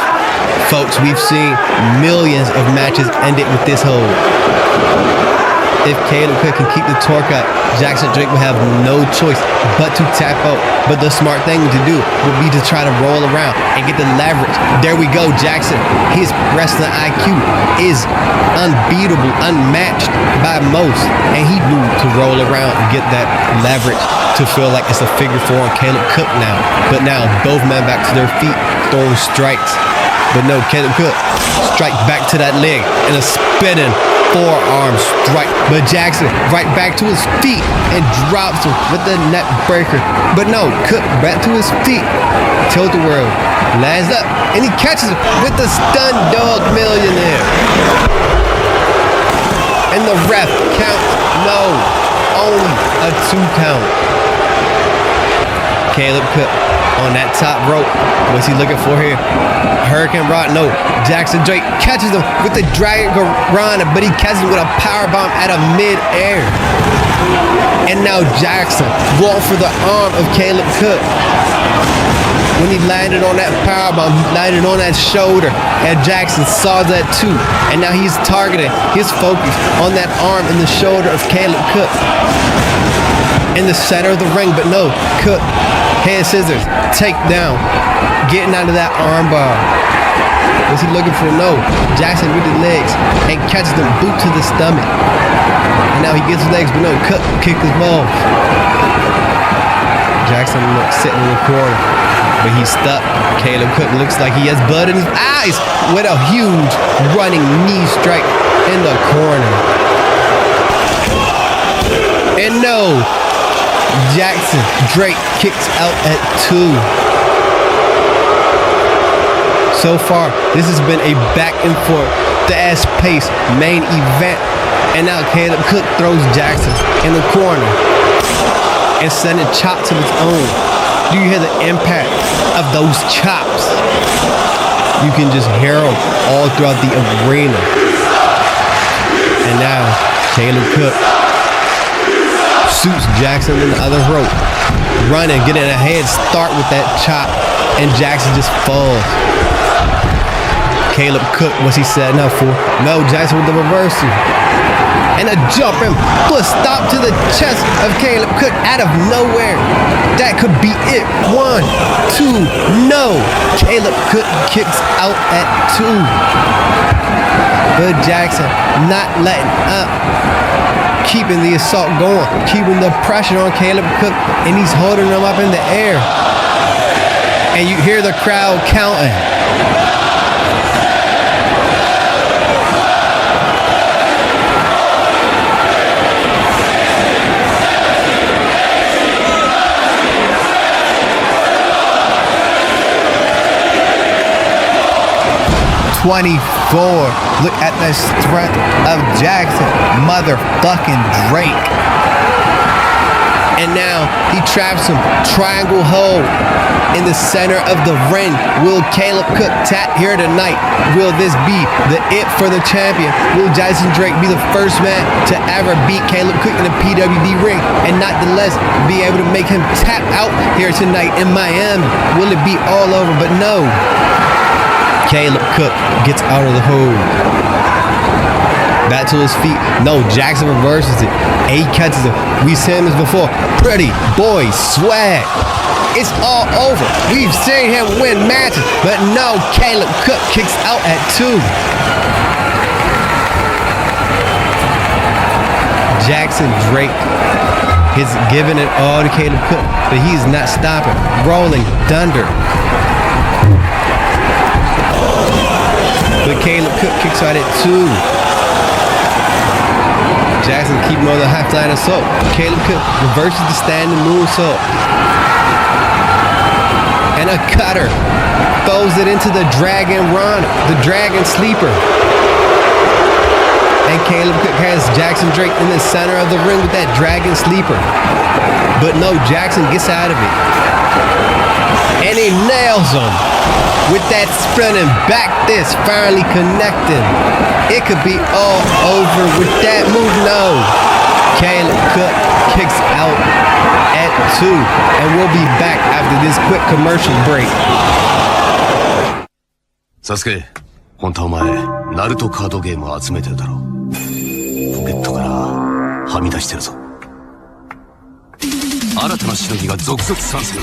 Folks, we've seen millions of matches ended with this hold. If Caleb Cook can keep the torque up, Jackson Drake will have no choice but to tap out. But the smart thing to do would be to try to roll around and get the leverage. There we go, Jackson. His wrestling IQ is unbeatable, unmatched by most. And he knew to roll around and get that leverage to feel like it's a figure 4 on Caleb Cook now. But now both men back to their feet, throwing strikes. But no, Caleb Cook strike back to that leg and a spinning forearm strike. But Jackson right back to his feet and drops him with the neck breaker. But no, Cook back to his feet. Tilt-a-whirl lands up and he catches him with the stun dog millionaire. And the ref counts no, only a 2 count. Caleb Cook on that top rope. What's he looking for here? Hurricane Rod? No. Jackson Drake catches him with the Dragon Garana, but he catches him with a powerbomb out of mid-air. And now Jackson walked for the arm of Caleb Cook. When he landed on that powerbomb, he landed on that shoulder, and Jackson saw that too. And now he's targeting his focus on that arm and the shoulder of Caleb Cook. In the center of the ring, but no, Cook, hand scissors, take down, getting out of that arm bar. What's he looking for? No, Jackson with the legs and catches the boot to the stomach. And now he gets his legs, but no, Cook kicked his balls. Jackson sitting in the corner. but he's stuck. Caleb Cook looks like he has blood in his eyes with a huge running knee strike in the corner. And no, Jackson Drake kicks out at 2. So far, this has been a back and forth, fast-paced main event. And now Caleb Cook throws Jackson in the corner and sending chops of its own. Do you hear the impact of those chops? You can just hear them all throughout the arena. And now Caleb Cook shoots Jackson in the other rope, running, getting a head start with that chop, and Jackson just falls. Caleb Cook, what's he setting up for? No, Jackson with the reversal. And a jumping foot stop to the chest of Caleb Cook out of nowhere. That could be it. 1, 2, no. Caleb Cook kicks out at 2. But Jackson not letting up. Keeping the assault going. Keeping the pressure on Caleb Cook. And he's holding him up in the air. And you hear the crowd counting. Look at the strength of Jackson motherfucking Drake. And now he traps him, triangle hold in the center of the ring. Will Caleb Cook tap here tonight? Will this be the it for the champion? Will Jackson Drake be the first man to ever beat Caleb Cook in the PWD ring and not the less be able to make him tap out here tonight in Miami? Will it be all over? But no. Caleb Cook gets out of the hold. Back to his feet. No, Jackson reverses it. He catches it. We've seen this before. Pretty boy swag. It's all over. We've seen him win matches, but no, Caleb Cook kicks out at 2. Jackson Drake is giving it all to Caleb Cook, but he's not stopping. Rolling thunder. But Caleb Cook kicks out at 2. Jackson keeping on the high flying assault. Caleb Cook reverses the standing moonsault. And a cutter. Throws it into the Dragon Run, the Dragon Sleeper. And Caleb Cook has Jackson Drake in the center of the ring with that Dragon Sleeper. But no, Jackson gets out of it. And he nails him with that spinning back fist finally connecting. It could be all over with that move. No. Caleb Cook kicks out at 2. And we'll be back after this quick commercial break. Sasuke, 本当はお前、ナルトカードゲームを集めてるだろう。ポケットからはみ出してるぞ。新たなしのぎが続々参戦。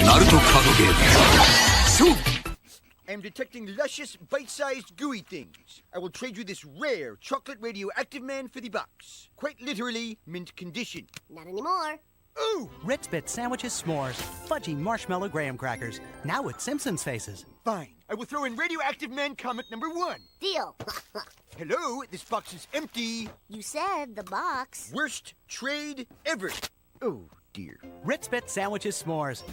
ナルトカードゲーム。勝負 I'm detecting luscious, bite-sized, gooey things. I will trade you this rare chocolate radioactive man for the box. Quite literally, mint condition. Not anymore. Ooh! Ritz Bit sandwiches, s'mores, fudgy marshmallow graham crackers. Now with Simpsons faces. Fine. I will throw in Radioactive Man comic number 1. Deal. Hello, this box is empty. You said the box. Worst trade ever. Oh, dear. Ritz Bit sandwiches, s'mores.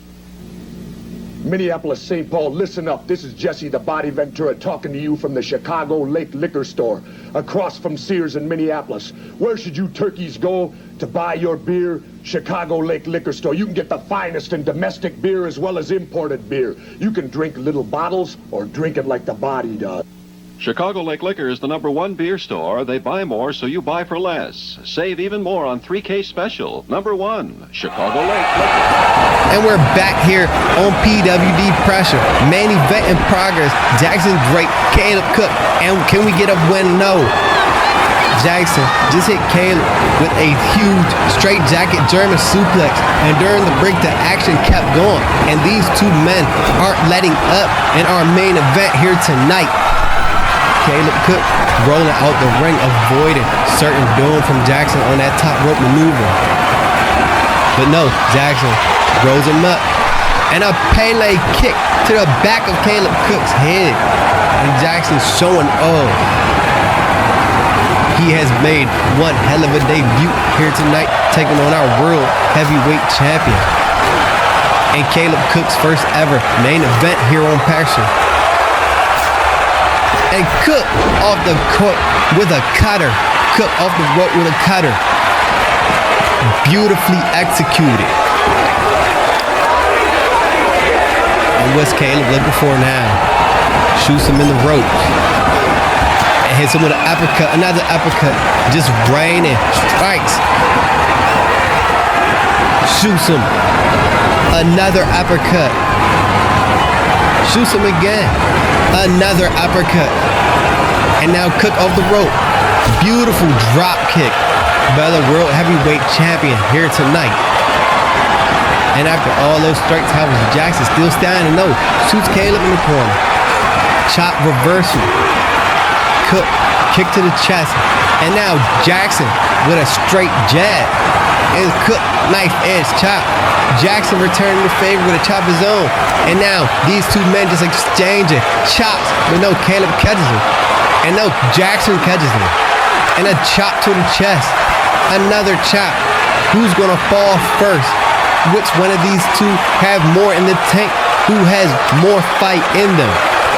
Minneapolis, St. Paul, listen up. This is Jesse the Body Ventura talking to you from the Chicago Lake Liquor Store, across from Sears in Minneapolis. Where should you turkeys go to buy your beer? Chicago Lake Liquor Store. You can get the finest in domestic beer as well as imported beer. You can drink little bottles or drink it like the body does. Chicago Lake Liquor is the #1 beer store. They buy more, so you buy for less. Save even more on 3K Special. #1, Chicago Lake Liquor. And we're back here on PWD Pressure. Main event in progress. Jackson Drake, Caleb Cook. And can we get a win? No. Jackson just hit Caleb with a huge straight jacket German suplex. And during the break, the action kept going. And these two men aren't letting up in our main event here tonight. Caleb Cook rolling out the ring, avoiding certain doom from Jackson on that top rope maneuver. But no, Jackson rolls him up And a Pele kick to the back of Caleb Cook's head. And Jackson's showing off. He has made one hell of a debut here tonight, taking on our world heavyweight champion. And Caleb Cook's first ever main event here on Pressure. And Cook off the court with a cutter. Cook off the rope with a cutter. Beautifully executed. And what's Caleb looking for now? Shoots him in the ropes. And hits him with an uppercut. Another uppercut. Just raining strikes. Shoots him. Another uppercut. Shoots him again. Another uppercut. And now Cook off the rope. Beautiful drop kick by the world heavyweight champion here tonight. And after all those strikes, how was Jackson still standing? No. Shoots Caleb in the corner. Chop reversal. Cook kick to the chest. And now Jackson with a straight jab. And Cook knife edge chop. Jackson returning the favor with a chop of his own. And now these two men just exchanging chops. But no, Caleb catches him. And no, Jackson catches him. And a chop to the chest. Another chop. Who's gonna fall first? Which one of these two have more in the tank? Who has more fight in them?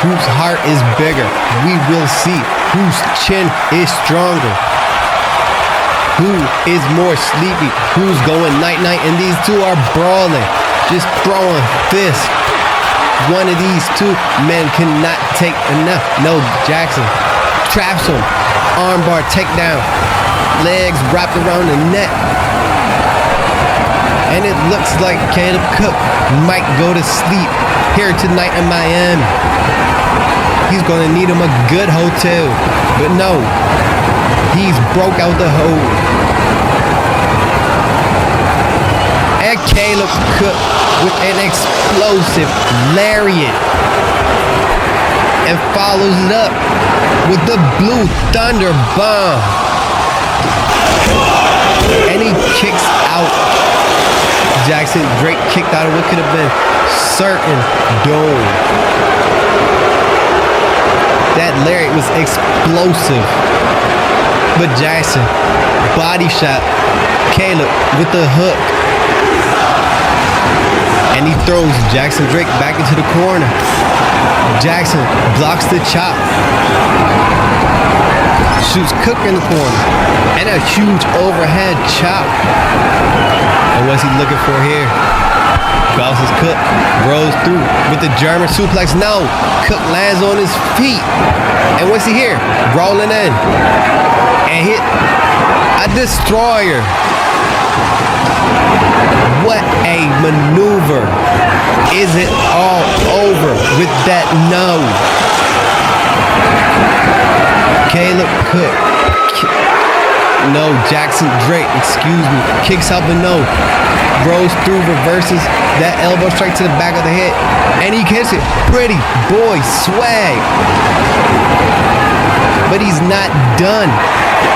Whose heart is bigger? We will see. Whose chin is stronger? Who is more sleepy? Who's going night-night? And these two are brawling, just throwing fists. One of these two men cannot take enough. No, Jackson traps him. Armbar takedown. Legs wrapped around the neck. And it looks like Caleb Cook might go to sleep here tonight in Miami. He's going to need him a good hotel. But no, he's broke out the hole. And Caleb Cook with an explosive lariat. And follows it up with the Blue Thunder Bomb. And he kicks out. Jackson Drake kicked out of what could have been certain dome. That lariat was explosive. But Jackson body shot Caleb with the hook. And he throws Jackson Drake back into the corner. Jackson blocks the chop. Shoots Cook in the corner. And a huge overhead chop. And what's he looking for here? Bounces Cook. Rolls through with the German suplex. No. Cook lands on his feet. And what's he here? Rolling in. And hit a destroyer. What a maneuver. Is it all over with that? No. Caleb Cook. No, Jackson Drake, excuse me. Kicks out but no. Rolls through, reverses that elbow straight to the back of the head. And he hits it. Pretty boy swag. But he's not done.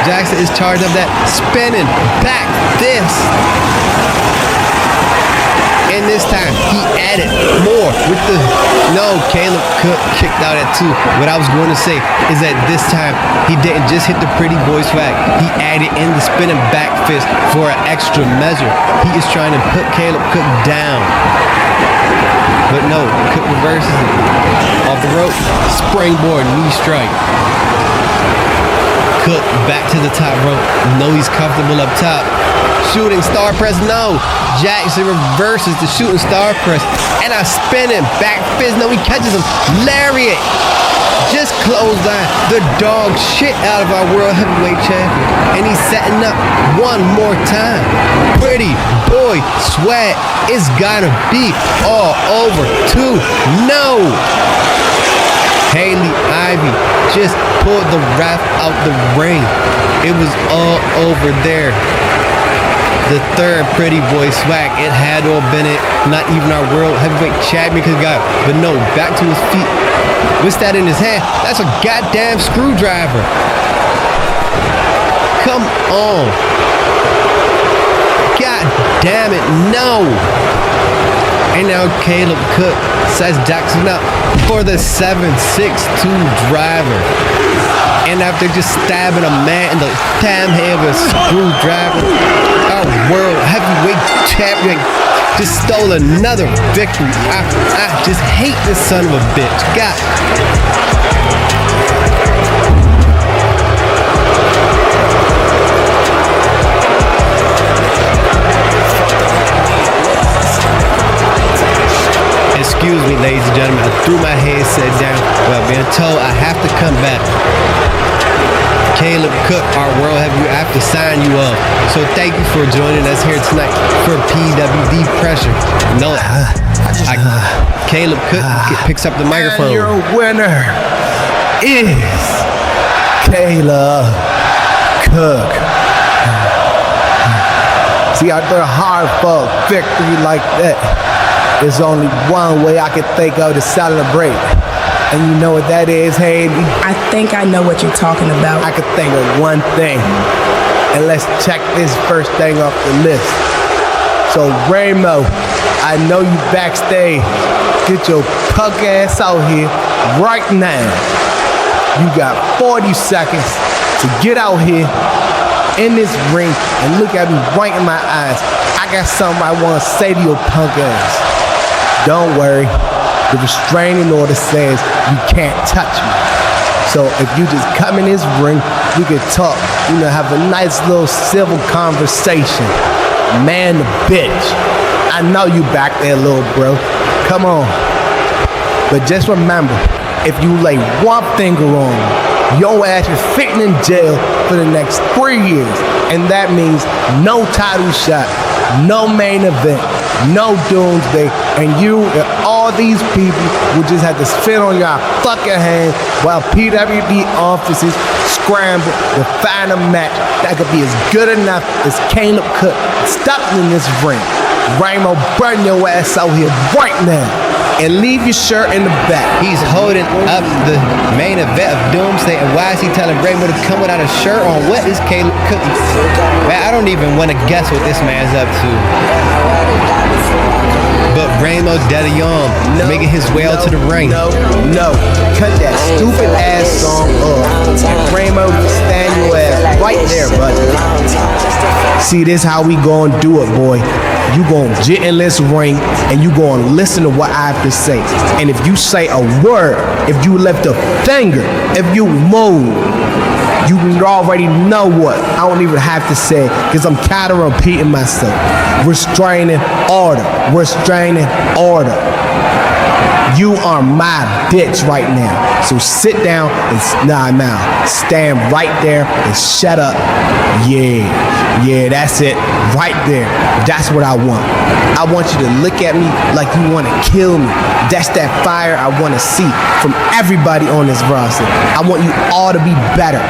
Jackson is charged up that spinning back fist. And this time, he added more with the... No, Caleb Cook kicked out at 2. What I was going to say is that this time, he didn't just hit the pretty boy swag. He added in the spinning back fist for an extra measure. He is trying to put Caleb Cook down. But no, Cook reverses it. Off the rope, springboard, knee strike. Cook back to the top rope. No, he's comfortable up top. Shooting star press, no. Jackson reverses the shooting star press. And a spinning back fist. No, he catches him. Lariat. Just closed down the dog shit out of our world heavyweight champion. And he's setting up one more time. Pretty boy swag. It's gotta be all over too. No. Haley Ivy just pulled the ref out the ring. It was all over there. The third pretty boy swag. It had all been it. Not even our world heavyweight champion could got. But no, back to his feet. What's that in his hand? That's a goddamn screwdriver. Come on. God damn it, no. And now Caleb Cook sets Jackson up for the 7.62 driver. And after just stabbing a man in the damn head with a screwdriver, our world heavyweight champion just stole another victory. I just hate this son of a bitch. God. Excuse me, ladies and gentlemen, I threw my headset down while being told I have to come back. Caleb Cook, our world heavyweight, I have to sign you up. So thank you for joining us here tonight for PWD Pressure. No, Caleb Cook picks up the microphone. And your winner is Caleb Cook. See, after a hard-fought victory like that, there's only one way I can think of to celebrate. And you know what that is, Haley? I think I know what you're talking about. I can think of one thing. And let's check this first thing off the list. So, Ramo, I know you backstage. Get your punk ass out here right now. You got 40 seconds to get out here in this ring and look at me right in my eyes. I got something I want to say to your punk ass. Don't worry, the restraining order says you can't touch me. So if you just come in this ring, we can talk, have a nice little civil conversation. Man to bitch. I know you back there, little bro. Come on. But just remember, if you lay one finger on me, your ass is sitting in jail for the next 3 years. And that means no title shot, no main event, no doomsday, and you and all these people will just have to sit on your fucking hands while PWD offices scramble to find a match that could be as good enough as Caleb Cook stuck in this ring. Ramo, burn your ass out here right now and leave your shirt in the back. He's holding up the main event of Doomsday, and why is he telling Ramo to come without a shirt on? What is Caleb Cook? Man, I don't even want to guess what this man's up to. But Ramo DeLeon making his way out to the ring. No. Cut that stupid ass song off. And Ramo, stand your ass right there, buddy. See, this how we gonna do it, boy. You gonna get in this ring and you gonna listen to what I have to say. And if you say a word, if you lift a finger, if you move, you already know what. I don't even have to say it because I'm kind of repeating myself. Restraining order. Restraining order. You are my bitch right now. So sit down and stand right there and shut up. Yeah, that's it. Right there. That's what I want. I want you to look at me like you want to kill me. That's that fire I want to see from everybody on this roster. I want you all to be better,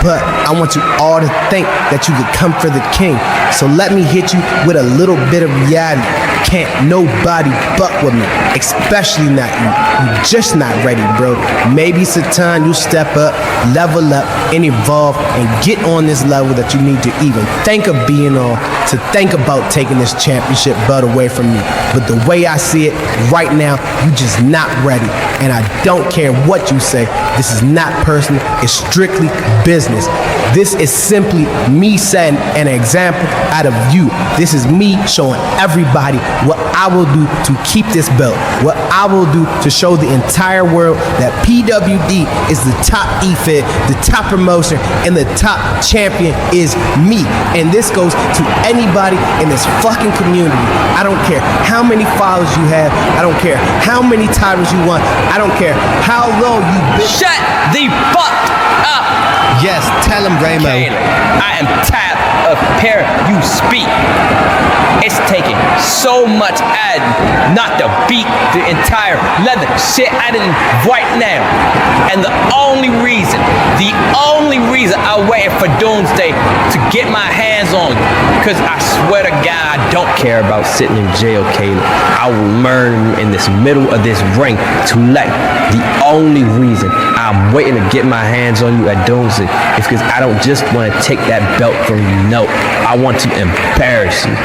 but I want you all to think that you could come for the king. So let me hit you with a little bit of reality. Can't nobody buck with me, especially not you. You're just not ready, bro. Maybe it's a time you step up, level up, and evolve, and get on this level that you need to even think of being on, to think about taking this championship belt away from me. But the way I see it right now, you're just not ready. And I don't care what you say. This is not personal. It's strictly business. This is simply me setting an example out of you. This is me showing everybody what I will do to keep this belt, what I will do to show the entire world that PWD is the top EFED, the top promotion, and the top champion is me. And this goes to anybody in this fucking community. I don't care how many followers you have. I don't care how many titles you want. I don't care how long you've been. Shut the fuck up! Yes, tell him, Ramo. I am tired of hearing you speak. It's taking so much ad not to beat the entire leather shit out of him right now. And the only only reason I'm waiting for Doomsday to get my hands on you. Because I swear to God, I don't care about sitting in jail, Caleb. I will murder you in this middle of this ring to let the only reason I'm waiting to get my hands on you at Doomsday is because I don't just want to take that belt from you. No, I want to embarrass you.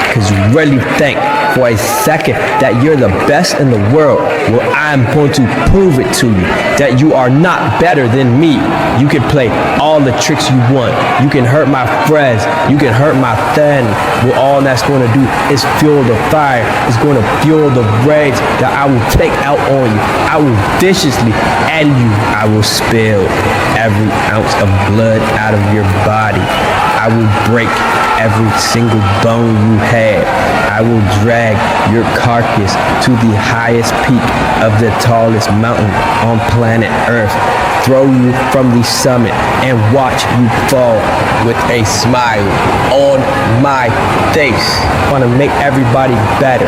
Because you really think for a second that you're the best in the world. Well, I'm going to prove it to you that you are not better than me. You can play all the tricks you want. You can hurt my friends. You can hurt my family. Well, all that's going to do is fuel the fire. It's going to fuel the rage that I will take out on you. I will viciously end you. I will spill every ounce of blood out of your body. I will break every single bone you have. I will drag your carcass to the highest peak of the tallest mountain on planet Earth, throw you from the summit, and watch you fall with a smile on my face. I want to make everybody better.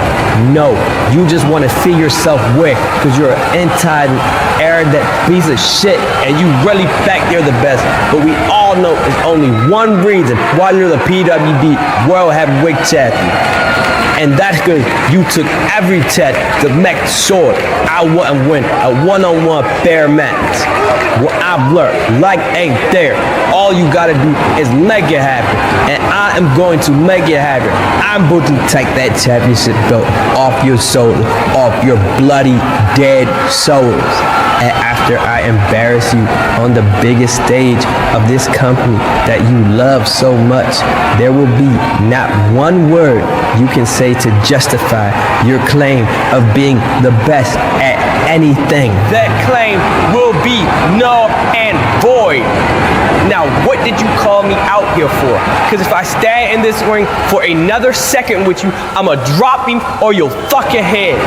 No, you just want to see yourself win because you're an entitled, arrogant piece of shit and you really think you're the best. But we all know there's only one reason why you're the PWD World Heavyweight Champion. And that's because you took every test to make sure I wouldn't win a one-on-one fair match. What I've learned, like ain't there. All you gotta do is make it happen. And I am going to make it happen. I'm going to take that championship belt off your shoulders, off your bloody, dead shoulders. And after I embarrass you on the biggest stage of this company that you love so much, there will be not one word you can say to justify your claim of being the best at anything. That claim will be null and void. Now, what did you call me out here for? Because if I stand in this ring for another second with you, I'ma drop him or you'll fuck your head.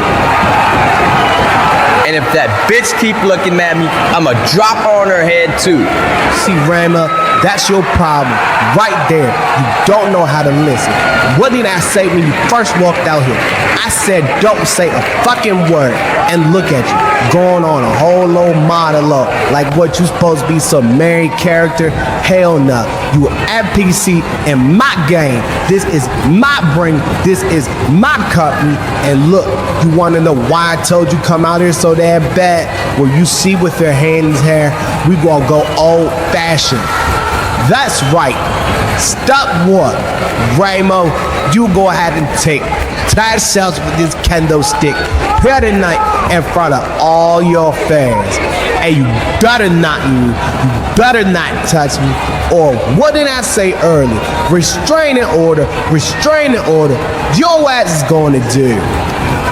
And if that bitch keep looking at me, I'ma drop her on her head too. See, Rama, that's your problem. Right there. You don't know how to listen. What did I say when you first walked out here? I said don't say a fucking word. And look at you, going on a whole little monologue like what you supposed to be some married character. Hell no. You NPC in my game. This is my ring. This is my company. And look, you want to know why I told you come out here so damn bad? Well, you see with their hands here, we gonna go old fashioned. That's right. Stop what? Ramo, you go ahead and take tired selves with this kendo stick here tonight in front of all your fans. And you better not move. You better not touch me. Or what did I say earlier? Restraining order. Restraining order. Your ass is going to do.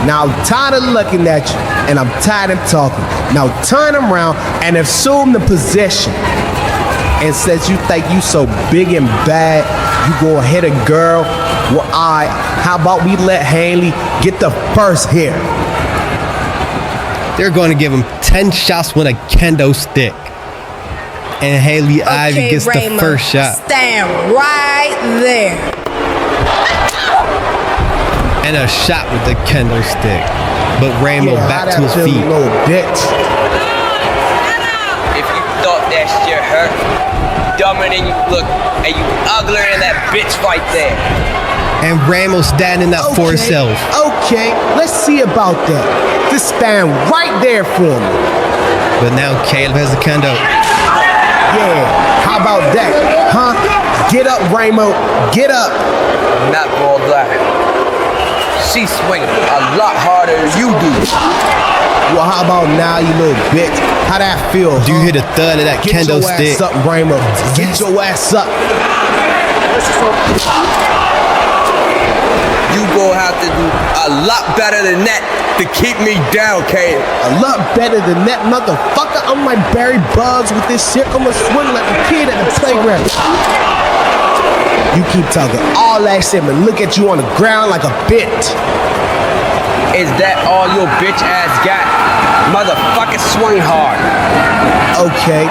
Now I'm tired of looking at you and I'm tired of talking. Now turn around and assume the position. And since you think you so big and bad, you gonna hit a girl? Well, alright, how about we let Haley get the first hit? They're going to give him 10 shots with a kendo stick. And Haley Ivy gets the first shot. Stand right there. And a shot with the kendo stick. But Ramo back to his feet. Little bitch. If you thought that shit hurt, dumber than you look, and you uglier than that bitch right there. And Ramo standing up for himself. Okay, let's see about that. Just stand right there for me. But now Caleb has the kendo. Yeah, how about that? Huh? Get up, Ramo. Get up. Not all that. She's swinging a lot harder than you do. Well, how about now, you little bitch? How that feel? Do you hear the thud of that kendo stick? Get your ass up, Ramo. Get your ass up. You gonna have to do a lot better than that to keep me down, Caleb. A lot better than that, motherfucker. I'm like Barry Bugs with this shit. I'm gonna swing like a kid at the playground. You keep talking all that shit, but look at you on the ground like a bitch. Is that all your bitch ass got? Motherfucker, swing hard. Okay.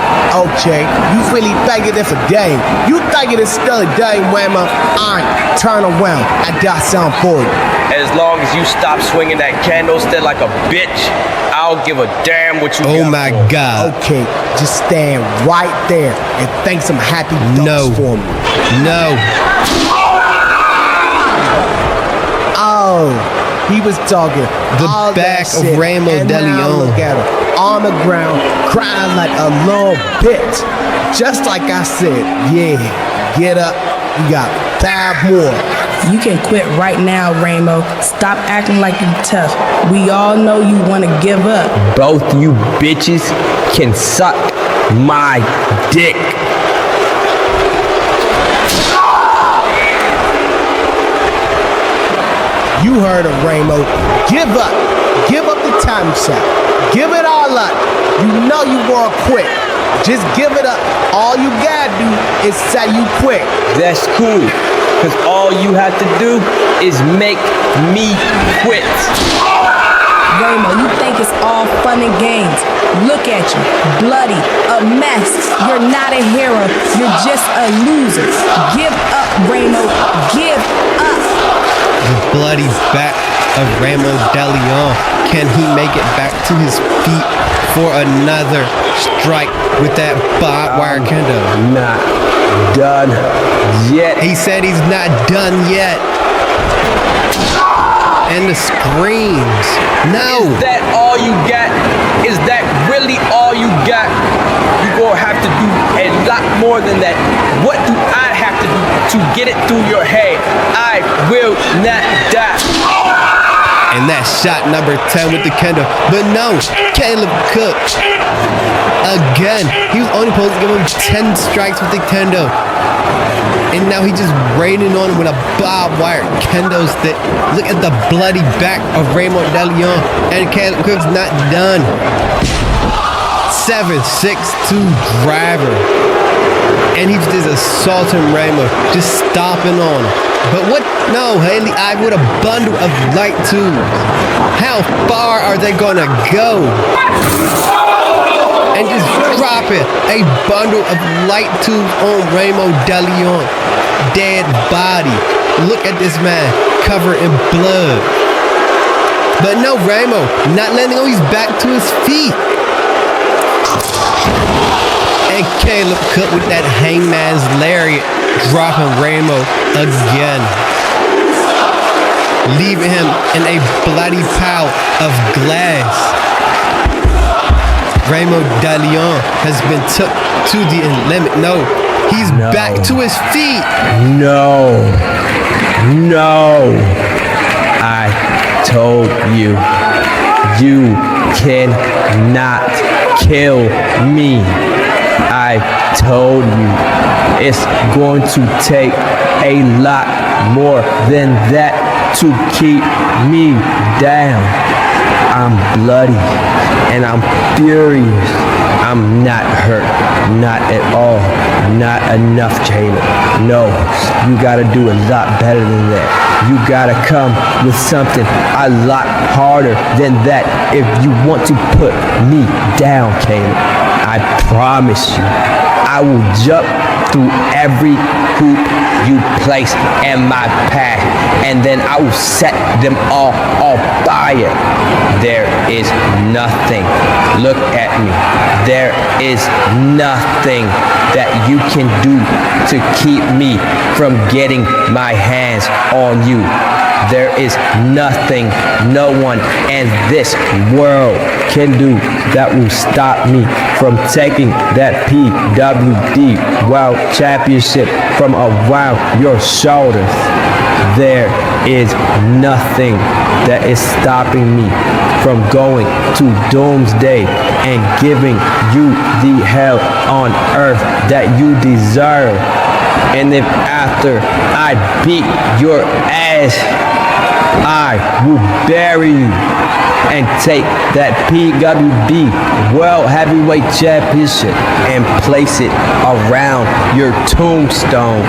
You really thinking it's a game. You thinking it's still a game, Ramo? Alright, turn around. I got something for you. As long as you stop swinging that candlestick like a bitch, I'll give a damn what you got. Oh my God. Okay, just stand right there and think some happy dunks for me. No. Oh, he was talking. The all back that of shit, Ramo and De now Leon. look at him on the ground, crying like a little bitch. Just like I said, yeah, get up. You got 5 more. You can quit right now, Ramo. Stop acting like you tough. We all know you want to give up. Both you bitches can suck my dick. You heard him, Ramo. Give up. Give up the time shot. Give it all up. You know you want to quit. Just give it up. All you gotta do is say you quit. That's cool, because all you have to do is make me quit. Ramo, you think it's all fun and games. Look at you, bloody, a mess. You're not a hero. You're just a loser. Give up, Ramo. Give up. The bloody back of Ramo De Leon. Can he make it back to his feet for another strike with that barbed wire kendo? Not done yet. He said he's not done yet. And the screams. No. Is that all you got? Is that really all you got? You're gonna have to do a lot more than that. What do I have to do to get it through your head? I will not die. And that's shot number 10 with the kendo. But no, Caleb Cook. Again, he was only supposed to give him 10 strikes with the kendo. And now he just raining on him with a barbed wire kendo stick. Look at the bloody back of Ramo De Leon. And Caleb Cook's not done. 7-6-2 driver. And he's just assaulting Ramo, just stomping on him. But what? No, Haley Ivy with a bundle of light tubes. How far are they gonna go? And just dropping a bundle of light tubes on Ramo De Leon. Dead body. Look at this man covered in blood. But no, Ramo not letting go. He's back to his feet. And Caleb Cook with that hangman's lariat, dropping Ramo again, leaving him in a bloody pile of glass. Ramo De Leon has been took to the limit. No, he's back to his feet. No. I told you, you cannot kill me. I told you, it's going to take a lot more than that to keep me down. I'm bloody and I'm furious. I'm not hurt, not at all, not enough, Caleb. No, you gotta do a lot better than that. You gotta come with something a lot harder than that if you want to put me down, Caleb. I promise you, I will jump through every hoop you place in my path, and then I will set them all on fire. There is nothing. Look at me. There is nothing that you can do to keep me from getting my hands on you. There is nothing no one in this world can do that will stop me from taking that PWD World Championship from around your shoulders. There is nothing that is stopping me from going to Doomsday and giving you the hell on earth that you deserve. And if after I beat your ass, I will bury you and take that PWD World Heavyweight Championship and place it around your tombstone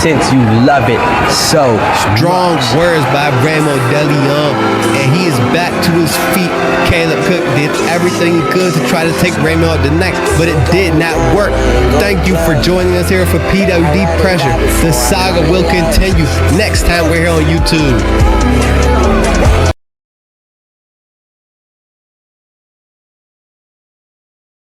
since you love it so Strong words by Ramo DeLeon, and he is back to his feet. Caleb Cook did everything he could to try to take Ramo out the neck, but it did not work. Thank you for joining us here for PWD Pressure. The saga will continue next time we're here on YouTube.